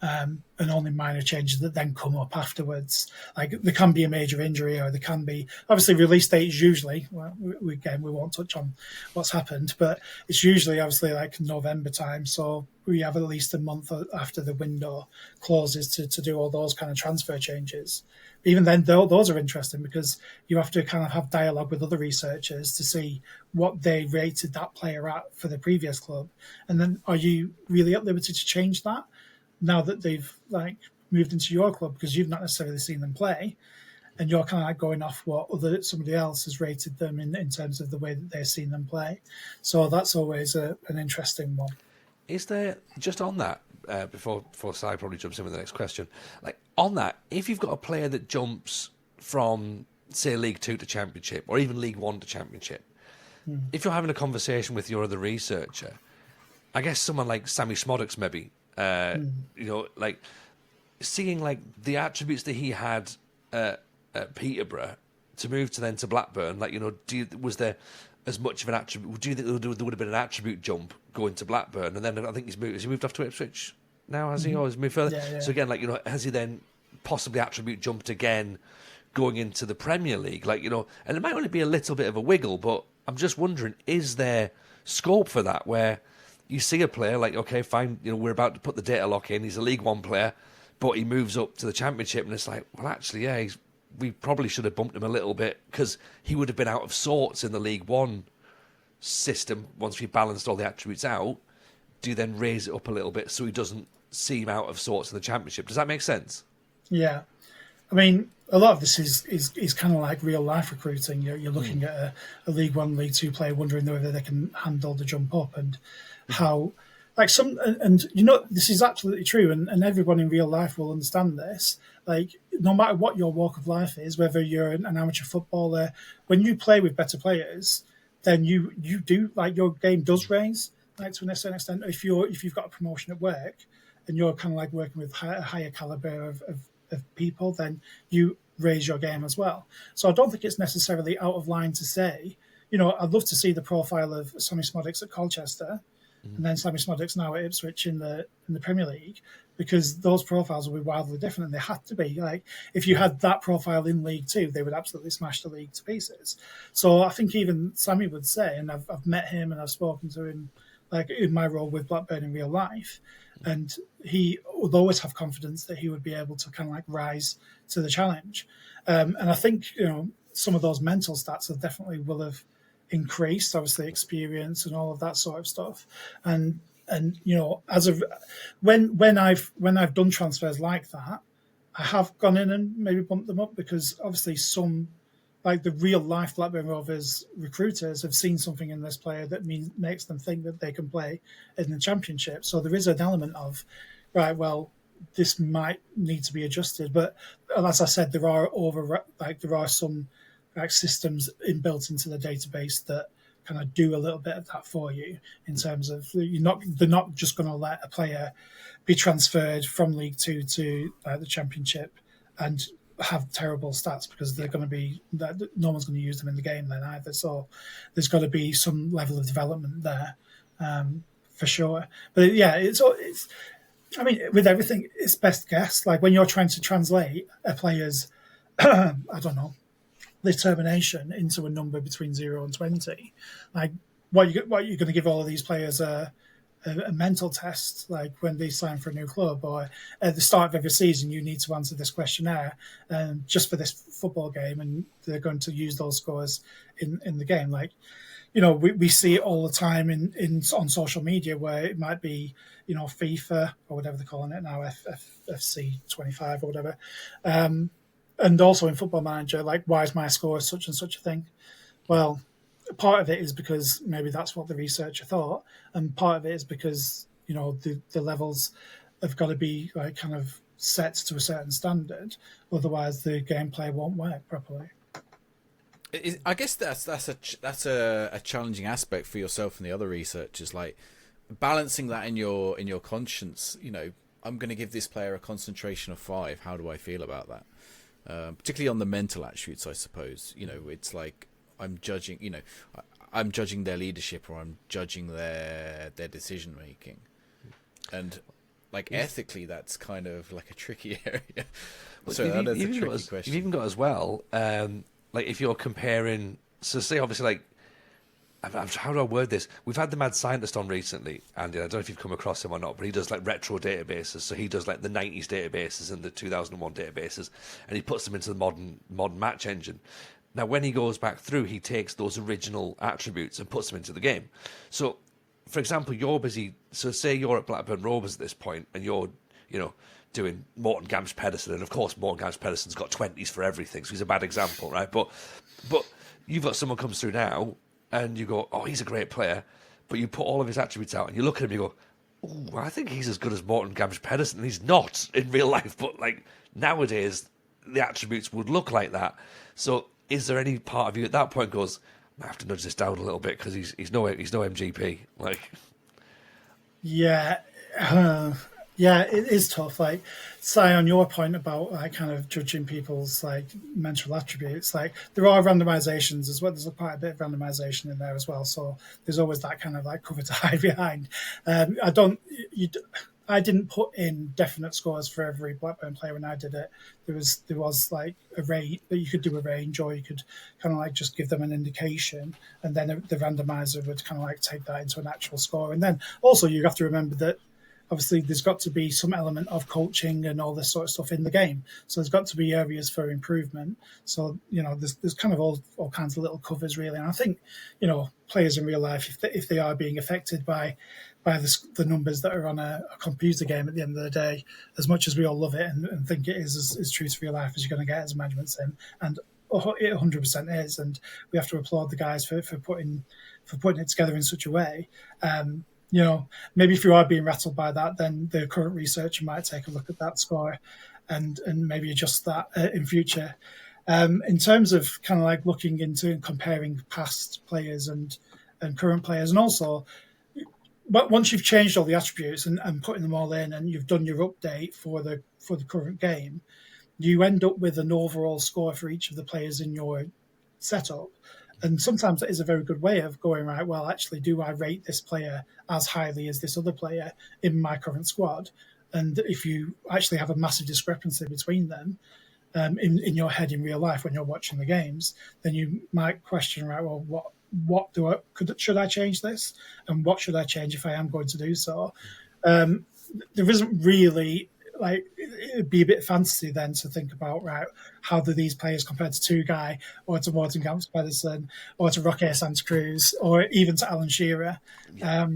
And only minor changes that then come up afterwards. There can be a major injury, or there can be, obviously, release date is usually, we won't touch on what's happened, but it's usually obviously November time. So we have at least a month after the window closes to do all those kind of transfer changes. Even then, those are interesting because you have to kind of have dialogue with other researchers to see what they rated that player at for the previous club. And then are you really at liberty to change that now that they've moved into your club, because you've not necessarily seen them play, and you're kind of going off what somebody else has rated them in terms of the way that they've seen them play. So that's always an interesting one.
Is there, just on that, before Si probably jumps in with the next question, on that, if you've got a player that jumps from, say, League 2 to Championship, or even League 1 to Championship, if you're having a conversation with your other researcher, I guess someone like Sammy Smodix maybe, seeing the attributes that he had at Peterborough to move to Blackburn, was there as much of an attribute? Do you think there would have been an attribute jump going to Blackburn? And then I think has he moved off to Ipswich now, has he? Or has he moved further?
Yeah.
So again, has he then possibly attribute jumped again going into the Premier League? And it might only be a little bit of a wiggle, but I'm just wondering, is there scope for that where you see a player okay, fine, we're about to put the data lock in, he's a League 1 player, but he moves up to the Championship, and it's well, actually, yeah, we probably should have bumped him a little bit because he would have been out of sorts in the League 1 system once we balanced all the attributes out. Do you then raise it up a little bit so he doesn't seem out of sorts in the Championship? Does that make sense?
Yeah. I mean, a lot of this is kind of like real life recruiting. You're looking at a League 1, League 2 player, wondering whether they can handle the jump up, and how this is absolutely true, and everyone in real life will understand this. No matter what your walk of life is, whether you're an amateur footballer, when you play with better players, then you do your game does raise to a certain extent. If you've got a promotion at work and you're kind of working with a higher caliber of people, then you raise your game as well. So I don't think it's necessarily out of line to say, I'd love to see the profile of Sammy Smodix at Colchester, and then Sammy Smodix now at Ipswich in the Premier League, because those profiles will be wildly different, and they have to be. If you had that profile in League 2, they would absolutely smash the league to pieces. So I think even Sammy would say, and I've met him and I've spoken to him in my role with Blackburn in real life, and he would always have confidence that he would be able to kind of rise to the challenge. And I think some of those mental stats will have increased, obviously experience and all of that sort of stuff. And when I've done transfers like that, I have gone in and maybe bumped them up, because obviously some the real life Blackburn Rovers recruiters have seen something in this player that makes them think that they can play in the Championship. So there is an element of, this might need to be adjusted. But as I said, there are some systems inbuilt into the database that kind of do a little bit of that for you, in terms of they're not just going to let a player be transferred from League 2 to the Championship and have terrible stats, because they're going to be no one's going to use them in the game then either. So there's got to be some level of development there, for sure. But yeah, it's I mean, with everything, it's best guess. When you're trying to translate a player's I don't know, determination into a number between 0 and 20, what you're going to give all of these players a mental test, when they sign for a new club, or at the start of every season, you need to answer this questionnaire just for this football game, and they're going to use those scores in the game. we see it all the time on social media where it might be, FIFA or whatever they're calling it now, FC25 or whatever. And also in Football Manager, like, why is my score such and such a thing? Well, part of it is because maybe that's what the researcher thought, and part of it is because, the levels have got to be like kind of set to a certain standard, otherwise the gameplay won't work properly.
I guess that's a challenging aspect for yourself and the other researchers, like balancing that in your conscience. I'm going to give this player a concentration of 5. How do I feel about that? Particularly on the mental attributes, I suppose. It's like I'm judging. I'm judging their leadership, or I'm judging their decision making, and like ethically, that's kind of like a tricky area. So that's a tricky question.
You've even got as well. Like if you're comparing, so say obviously like, how do I word this? We've had the mad scientist on recently, Andy. I don't know if you've come across him or not, but he does like retro databases. So he does like the 90s databases and the 2001 databases, and he puts them into the modern match engine. Now, when he goes back through, he takes those original attributes and puts them into the game. So, for example, you're busy. So say you're at Blackburn Rovers at this point, and you're, doing Morton Gamsh Pedersen, and of course Morton Gamsh Pedersen's got 20s for everything, so he's a bad example, right? But you've got someone comes through now, and you go, oh, he's a great player, but you put all of his attributes out, and you look at him, and you go, oh, I think he's as good as Morton Gamsh Pedersen, and he's not in real life, but like nowadays, the attributes would look like that. So is there any part of you at that point goes, I have to nudge this down a little bit because he's no MGP, like?
Yeah. Yeah, it is tough. Like, say on your point about like kind of judging people's like mental attributes, like there are randomizations as well. There's quite a bit of randomization in there as well. So there's always that kind of like cover to hide behind. I didn't put in definite scores for every Blackburn player when I did it. There was like a rate that you could do a range, or you could kind of like just give them an indication, and then the randomizer would kind of like take that into an actual score. And then also you have to remember that obviously there's got to be some element of coaching and all this sort of stuff in the game. So there's got to be areas for improvement. So, there's kind of all kinds of little covers really. And I think, players in real life, if they are being affected by the numbers that are on a computer game at the end of the day, as much as we all love it and think it is as true to real life as you're going to get as a management sim, and it 100% is, and we have to applaud the guys for putting it together in such a way. Maybe if you are being rattled by that, then the current researcher might take a look at that score and maybe adjust that in future. In terms of kind of like looking into and comparing past players and current players, and also, but once you've changed all the attributes and putting them all in, and you've done your update for the current game, you end up with an overall score for each of the players in your setup. And sometimes that is a very good way of going, right, well, actually, do I rate this player as highly as this other player in my current squad? And if you actually have a massive discrepancy between them in your head in real life when you're watching the games, then you might question, right, well, should I change this? And what should I change if I am going to do so? There isn't really, like, it'd be a bit fantasy then to think about, right, how do these players compare to Tugai or to Morton Gamps Pedersen or to Roque Santa Cruz or even to Alan Shearer. Yeah.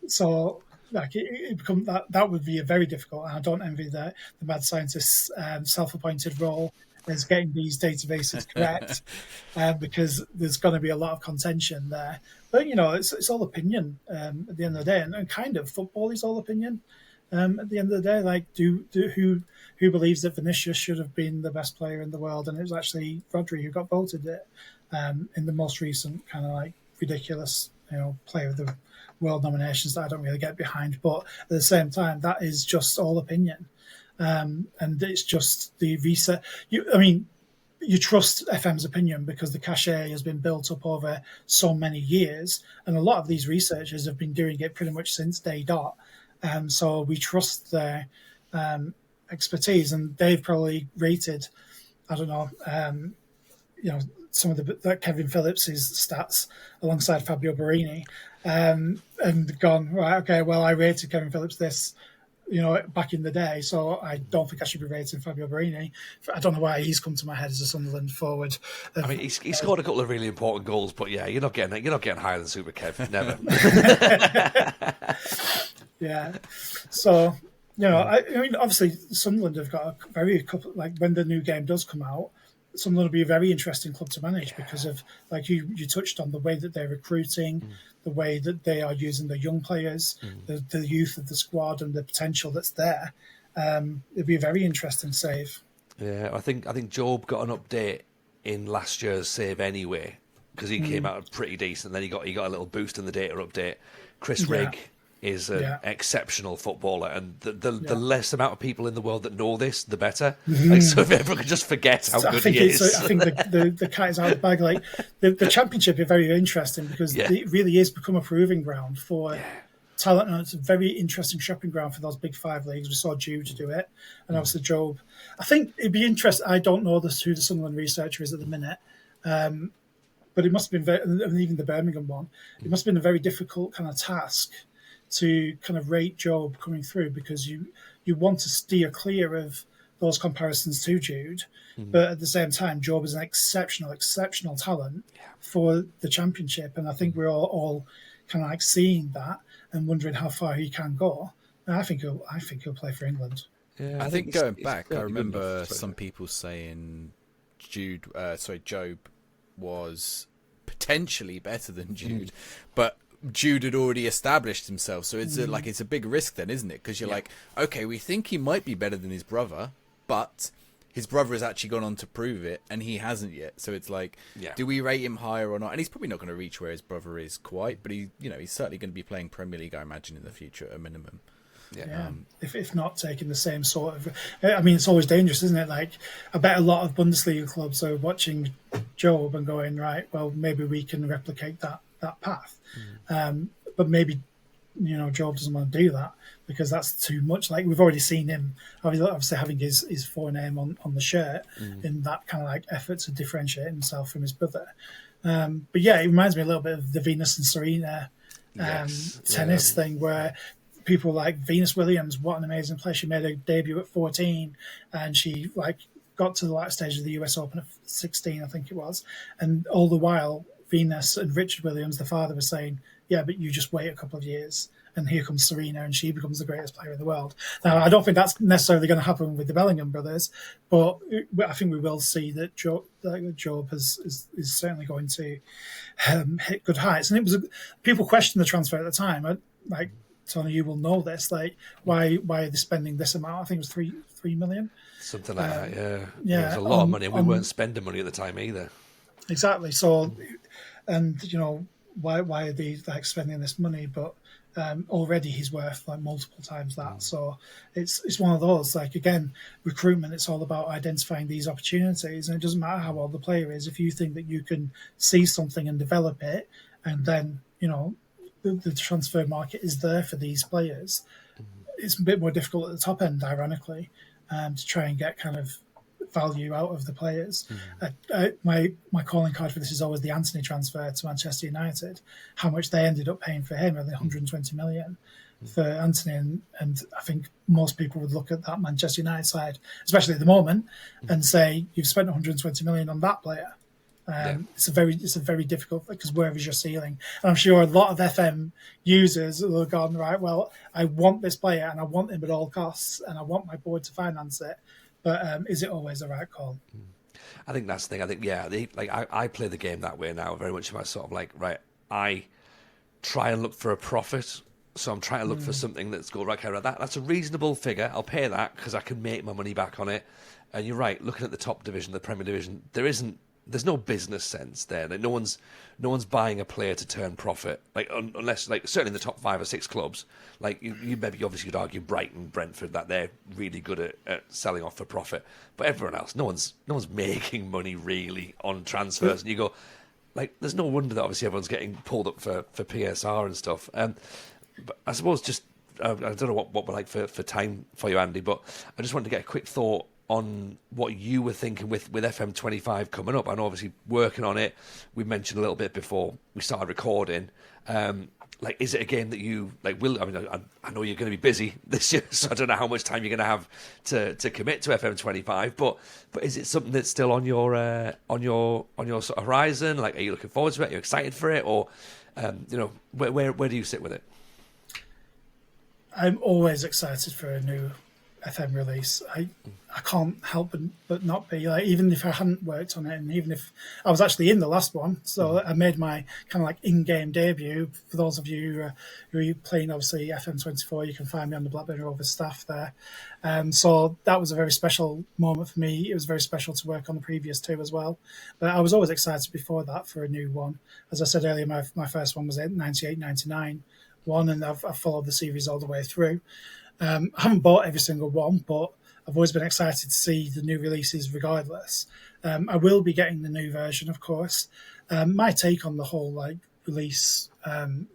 So like it become that would be a very difficult, and I don't envy the mad scientist's self-appointed role as getting these databases correct because there's going to be a lot of contention there. But, it's all opinion at the end of the day, and kind of football is all opinion. At the end of the day, like, who believes that Vinicius should have been the best player in the world, and it was actually Rodri who got voted it in the most recent kind of like ridiculous, player of the world nominations that I don't really get behind. But at the same time, that is just all opinion, and it's just the research. You trust FM's opinion because the cachet has been built up over so many years, and a lot of these researchers have been doing it pretty much since day dot. So we trust their expertise, and they've probably rated, I don't know, some of the Kevin Phillips' stats alongside Fabio Borini, and gone, right, okay, well, I rated Kevin Phillips this. back in the day. So I don't think I should be rating Fabio Borini. I don't know why he's come to my head as a Sunderland forward.
I mean, he scored a couple of really important goals, but yeah, you're not getting higher than Super Kev, never.
Yeah. So, I mean, obviously Sunderland have got when the new game does come out, Sunderland will be a very interesting club to manage because of, like you touched on, the way that they're recruiting, the way that they are using the young players, the youth of the squad, and the potential that's there. It'd be a very interesting save.
Yeah, I think Job got an update in last year's save anyway because he came out pretty decent. Then he got a little boost in the data update. Chris Rigg is an exceptional footballer, and the less amount of people in the world that know this, the better. Like, so if everyone could just forget how good he is.
I think the cat is out of the bag. Like the championship is very interesting because it really is become a proving ground for talent, and it's a very interesting shopping ground for those big five leagues. We saw Jude do it, and obviously Job. I think it'd be interesting. I don't know who the Sunderland researcher is at the minute. But it must have been and even the Birmingham one, it must have been a very difficult kind of task to kind of rate Job coming through, because you want to steer clear of those comparisons to Jude, but at the same time, Job is an exceptional talent for the championship, and I think we're all kind of like seeing that and wondering how far he can go. And I think he'll play for England.
Yeah, I think going back, I remember some people saying Job was potentially better than Jude, but Jude had already established himself, so it's it's a big risk then, isn't it? Because you're like, okay, we think he might be better than his brother, but his brother has actually gone on to prove it, and he hasn't yet. So it's like, do we rate him higher or not? And he's probably not going to reach where his brother is quite, but he's certainly going to be playing Premier League, I imagine, in the future at a minimum.
Yeah. If not taking the same sort of, I mean, it's always dangerous, isn't it? Like, I bet a lot of Bundesliga clubs are watching Job and going, right, well, maybe we can replicate that path. But maybe, Job doesn't want to do that because that's too much. Like, we've already seen him obviously having his forename on the shirt in that kind of like effort to differentiate himself from his brother. But yeah, it reminds me a little bit of the Venus and Serena tennis thing, where people like Venus Williams, what an amazing player. She made her debut at 14 and she got to the last stage of the US Open at 16, I think it was. And all the while, Venus and Richard Williams, the father, was saying, yeah, but you just wait a couple of years and here comes Serena and she becomes the greatest player in the world. Now, I don't think that's necessarily going to happen with the Bellingham brothers, but I think we will see that Job is certainly going to hit good heights. And people questioned the transfer at the time. Tony, you will know this. Like, why are they spending this amount? I think it was 3 million.
Something like that, yeah. It was a lot of money, and we weren't spending money at the time either.
Exactly. So, and why are they spending this money? But already he's worth multiple times that. So it's one of those. Again, recruitment. It's all about identifying these opportunities, and it doesn't matter how old the player is. If you think that you can see something and develop it, and then the transfer market is there for these players, it's a bit more difficult at the top end, ironically, to try and get kind of value out of the players. My calling card for this is always the Anthony transfer to Manchester United, how much they ended up paying for him, I think 120 million for Anthony, and I think most people would look at that Manchester United side, especially at the moment, and say, you've spent 120 million on that player. It's a very difficult, because where is your ceiling? And I'm sure a lot of FM users will have gone, right, well, I want this player and I want him at all costs and I want my board to finance it, but is it always the right call?
I think that's the thing. I think I play the game that way now, very much. I sort of right, I try and look for a profit, so I'm trying to look for something that's go right. Okay, that's a reasonable figure. I'll pay that because I can make my money back on it. And you're right. Looking at the top division, the Premier Division, there's no business sense there. No one's buying a player to turn profit. Unless certainly in the top 5 or 6 clubs, you maybe obviously could argue Brighton, Brentford, that they're really good at selling off for profit. But everyone else, no one's making money really on transfers. And you go, there's no wonder that obviously everyone's getting pulled up for PSR and stuff. But I suppose just I don't know what we're like for time for you, Andy. But I just wanted to get a quick thought on what you were thinking with FM25 coming up. I know obviously working on it. We mentioned a little bit before we started recording, but like, is it a game that you like? I mean, I know you're going to be busy this year, so I don't know how much time you're going to have to commit to FM25. But is it something that's still on your sort of horizon? Like, are you looking forward to it? Are you excited for it, or where do you sit with it?
I'm always excited for a new FM release. I can't help but not be, like, even if I hadn't worked on it, and even if I was actually in the last one, so I made my kind of like in-game debut. For those of you who are playing, obviously, FM24, you can find me on the Blackburn Rovers staff there. So that was a very special moment for me. It was very special to work on the previous two as well. But I was always excited before that for a new one. As I said earlier, my first one was 98-99 one, and I've followed the series all the way through. I haven't bought every single one, but I've always been excited to see the new releases regardless. I will be getting the new version, of course. My take on the whole release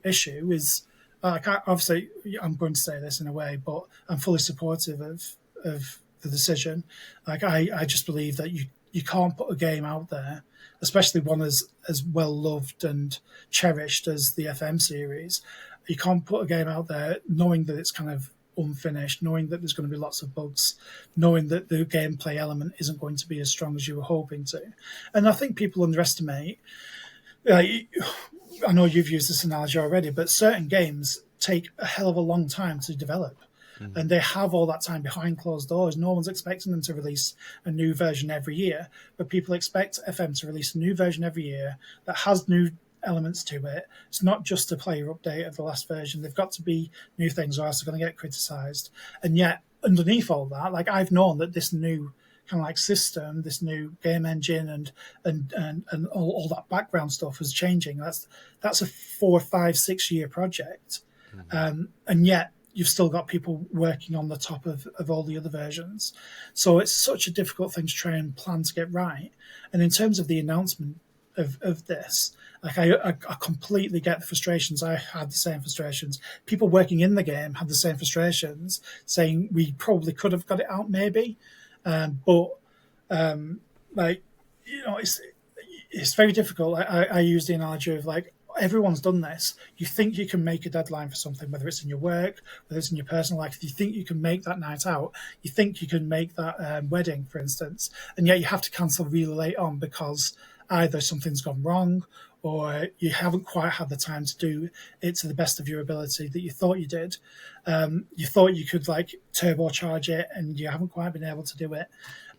issue is, obviously, I'm going to say this in a way, but I'm fully supportive of the decision. I just believe that you can't put a game out there, especially one as well loved and cherished as the FM series. You can't put a game out there knowing that it's kind of unfinished, knowing that there's going to be lots of bugs, knowing that the gameplay element isn't going to be as strong as you were hoping to. And I think people underestimate, I know you've used this analogy already, but certain games take a hell of a long time to develop. And they have all that time behind closed doors. No one's expecting them to release a new version every year, but people expect FM to release a new version every year that has new elements to it. It's not just a player update of the last version. They've got to be new things, or else they're going to get criticised. And yet, underneath all that, I've known that this new kind of system, this new game engine, and all that background stuff was changing. That's a 4, 5, 6 year project, and yet you've still got people working on the top of all the other versions. So it's such a difficult thing to try and plan to get right. And in terms of the announcement of this, I completely get the frustrations. I had the same frustrations. People working in the game had the same frustrations, saying we probably could have got it out maybe, but it's very difficult. I use the analogy of everyone's done this. You think you can make a deadline for something, whether it's in your work, whether it's in your personal life. You think you can make that night out. You think you can make that wedding, for instance, and yet you have to cancel really late on because either something's gone wrong or you haven't quite had the time to do it to the best of your ability that you thought you did. You thought you could turbocharge it and you haven't quite been able to do it.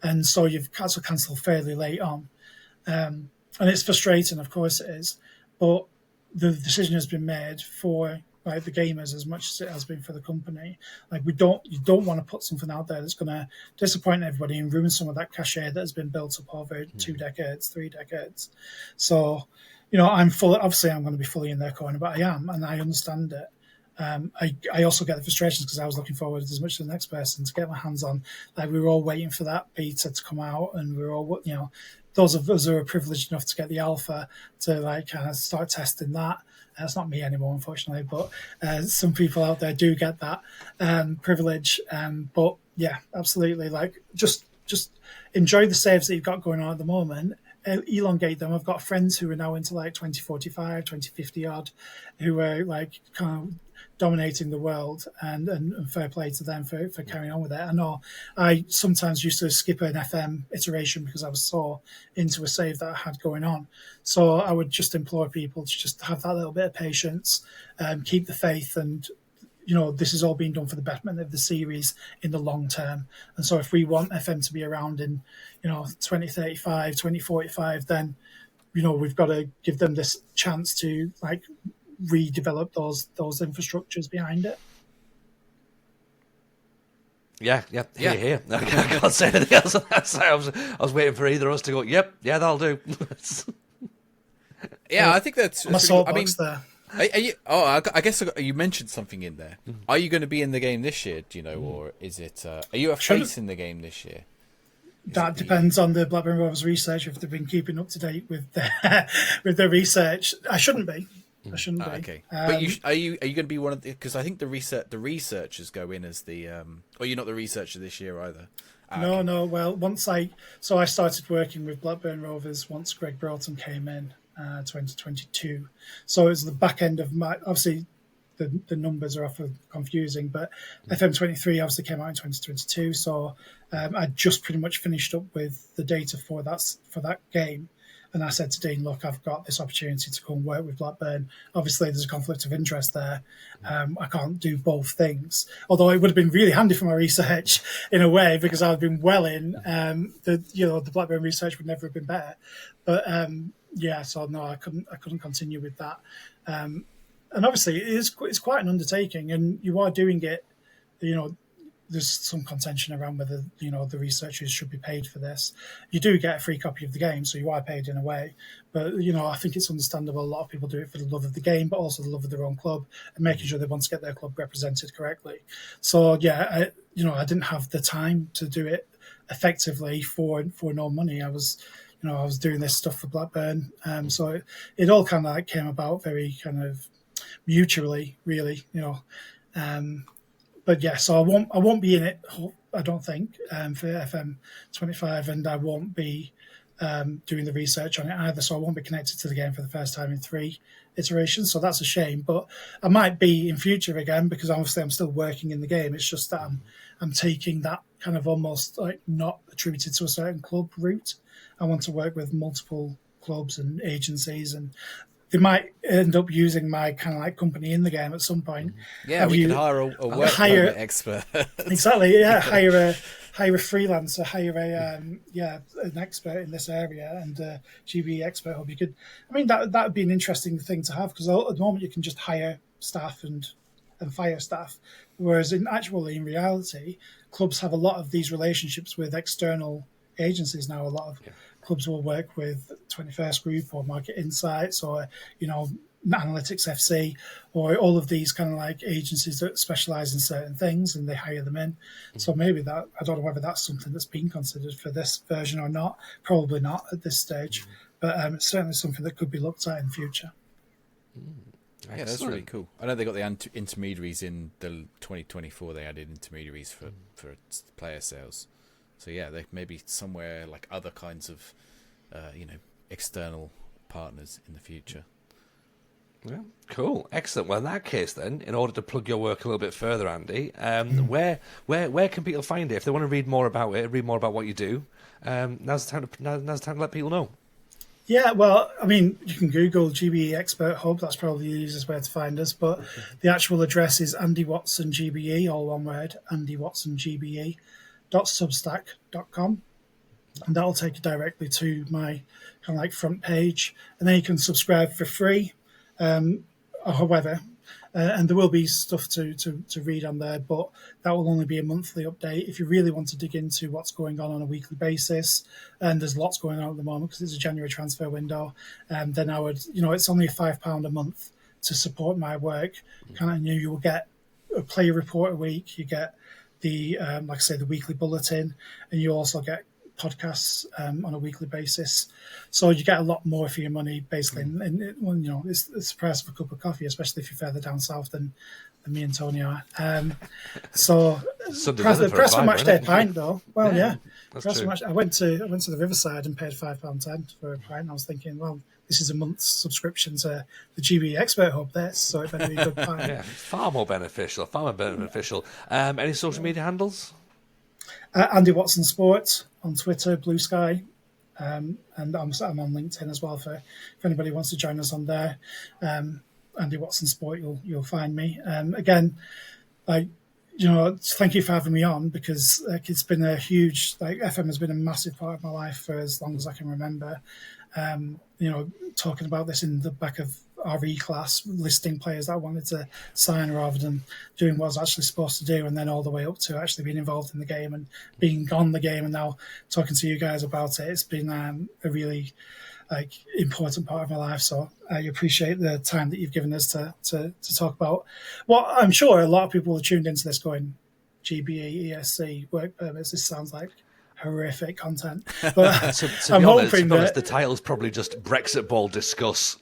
And so you've had to cancel fairly late on. And it's frustrating, of course it is, but the decision has been made for the gamers as much as it has been for the company. You don't want to put something out there that's going to disappoint everybody and ruin some of that cachet that has been built up over 2 decades, 3 decades. So, I'm going to be fully in their corner, but I am, and I understand it. I also get the frustrations because I was looking forward as much as the next person to get my hands on. We were all waiting for that beta to come out, and we were all, those of us who are privileged enough to get the alpha to kind of start testing that. It's not me anymore, unfortunately, but some people out there do get that privilege. But yeah, absolutely. Just enjoy the saves that you've got going on at the moment. Elongate them. I've got friends who are now into 2045, 2050 odd, who are kind of dominating the world, and fair play to them for carrying on with it. I know I sometimes used to skip an FM iteration because I was so into a save that I had going on. So I would just implore people to just have that little bit of patience, keep the faith, and this is all being done for the betterment of the series in the long term. And so if we want FM to be around in 2035, 2045, then we've got to give them this chance to redevelop those infrastructures behind it.
Yeah. Here. I can't say anything else on that side. I was waiting for either of us to go, yep, yeah, that'll do.
Yeah, I think that's...
My soapbox there.
I guess you mentioned something in there. Are you going to be in the game this year, do you know, or is it... are you a face in the game this year?
That depends on the Blackburn Rovers research, if they've been keeping up to date with their research. I shouldn't be.
Okay, but are you going to be one of the? Because I think the researchers go in as the. Or you're not the researcher this year either.
No. Well, I started working with Blackburn Rovers once Greg Broughton came in, 2022. So it's the back end of my, obviously the numbers are often confusing, but FM23 obviously came out in 2022. So I just pretty much finished up with the data for that game. And I said to Dean, look, I've got this opportunity to come work with Blackburn. Obviously, there's a conflict of interest there. I can't do both things. Although it would have been really handy for my research in a way, because I've been well in. The Blackburn research would never have been better. But so no, I couldn't continue with that. And obviously, it's quite an undertaking, and you are doing it. There's some contention around whether the researchers should be paid for this. You do get a free copy of the game, so you are paid in a way. But I think it's understandable. A lot of people do it for the love of the game, but also the love of their own club and making sure they want to get their club represented correctly. So I didn't have the time to do it effectively for no money. I was doing this stuff for Blackburn, so it all kind of like came about very kind of mutually, really. But yeah, so I won't be in it, I don't think, for FM25, and I won't be doing the research on it either. So I won't be connected to the game for the first time in 3 iterations. So that's a shame. But I might be in future again, because obviously I'm still working in the game. It's just that I'm taking that kind of almost like not attributed to a certain club route. I want to work with multiple clubs and agencies, and they might end up using my kind of like company in the game at some point.
Yeah, we can hire a work permit expert.
Exactly, yeah. Hire a freelancer, hire an expert in this area, and GBE expert hub. You could, that would be an interesting thing to have, because at the moment you can just hire staff and fire staff, whereas in reality, clubs have a lot of these relationships with external agencies now. A lot of clubs will work with 21st Group or Market Insights or Analytics FC or all of these kind of like agencies that specialize in certain things, and they hire them in. So maybe that, I don't know whether that's something that's been considered for this version or not. Probably not at this stage, but it's certainly something that could be looked at in the future.
Yeah, that's really cool. I know they got the intermediaries in the 2024. They added intermediaries for player sales. So yeah, they maybe somewhere like other kinds of, external partners in the future.
Yeah, cool, excellent. Well, in that case, then, in order to plug your work a little bit further, Andy, where can people find it if they want to read more about it, read more about what you do? Now's the time to let people know. Yeah,
well, you can Google GBE Expert Hub. That's probably the easiest way to find us. But the actual address is Andy Watson GBE, all one word, Andy Watson GBE.substack.com. And that'll take you directly to my kind of like front page. And then you can subscribe for free, or however. And there will be stuff to read on there, but that will only be a monthly update. If you really want to dig into what's going on a weekly basis, and there's lots going on at the moment because it's a January transfer window, then I would, it's only £5 a month to support my work. You will get a player report a week, you get the, like I say, the weekly bulletin, and you also get podcasts on a weekly basis, so you get a lot more for your money, basically. And it's the price of a cup of coffee, especially if you're further down south than me and Tony are. So press for match day pint, though. Well, yeah, press for match. I went to the Riverside and paid £5.10 for a pint. And I was thinking, well, this is a month's subscription to the GB Expert Hub. So it better be a good pint.
Yeah, far more beneficial. Any social media handles?
Andy Watson Sports on Twitter, Blue Sky, and I'm on LinkedIn as well for if anybody wants to join us on there. Andy Watson Sport, you'll find me. Again, thank you for having me on, because it's been a huge, FM has been a massive part of my life for as long as I can remember. Talking about this in the back of RE class, listing players that I wanted to sign rather than doing what I was actually supposed to do, and then all the way up to actually being involved in the game and being on the game, and now talking to you guys about it. It's been a really important part of my life, so I appreciate the time that you've given us to talk about what I'm sure a lot of people are tuned into this going, GBE, ESC, work permits, this sounds like horrific content, but
to be honest, the title's probably just Brexit Ball Discuss.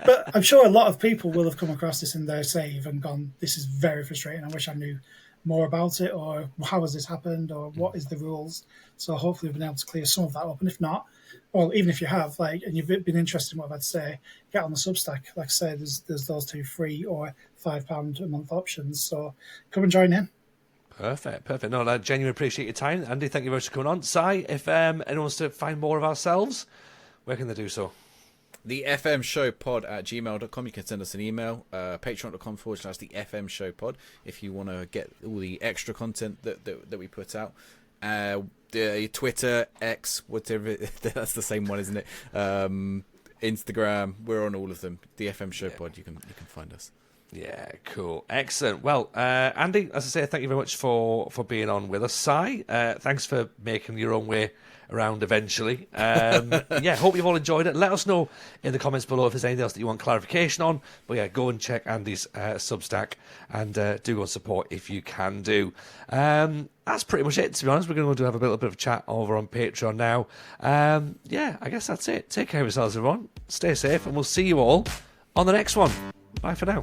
But I'm sure a lot of people will have come across this in their save and gone, this is very frustrating, I wish I knew more about it, or how has this happened, or what is the rules. So hopefully we've been able to clear some of that up. And if not, well, even if you have, like, and you've been interested in what I've had to say, get on the Substack. Like I say, there's those two free or £5 a month options. So come and join in.
Perfect. No, I genuinely appreciate your time. Andy, thank you very much for coming on. Si, if anyone wants to find more of ourselves, where can they do so?
The FM Show Pod at gmail.com. You can send us an email. Patreon.com/the FM Show Pod if you want to get all the extra content that we put out. The Twitter, X, whatever, that's the same one, isn't it? Instagram, we're on all of them. The FM Show Pod, you can find us.
Yeah, cool. Excellent. Well, Andy, as I say, thank you very much for being on with us. Si, thanks for making your own way around eventually. Yeah, hope you've all enjoyed it. Let us know in the comments below if there's anything else that you want clarification on. But yeah, go and check Andy's Substack and do go and support if you can do. That's pretty much it, to be honest. We're going to have a little bit of a chat over on Patreon now. Yeah, I guess that's it. Take care of yourselves, everyone. Stay safe, and we'll see you all on the next one. Bye for now.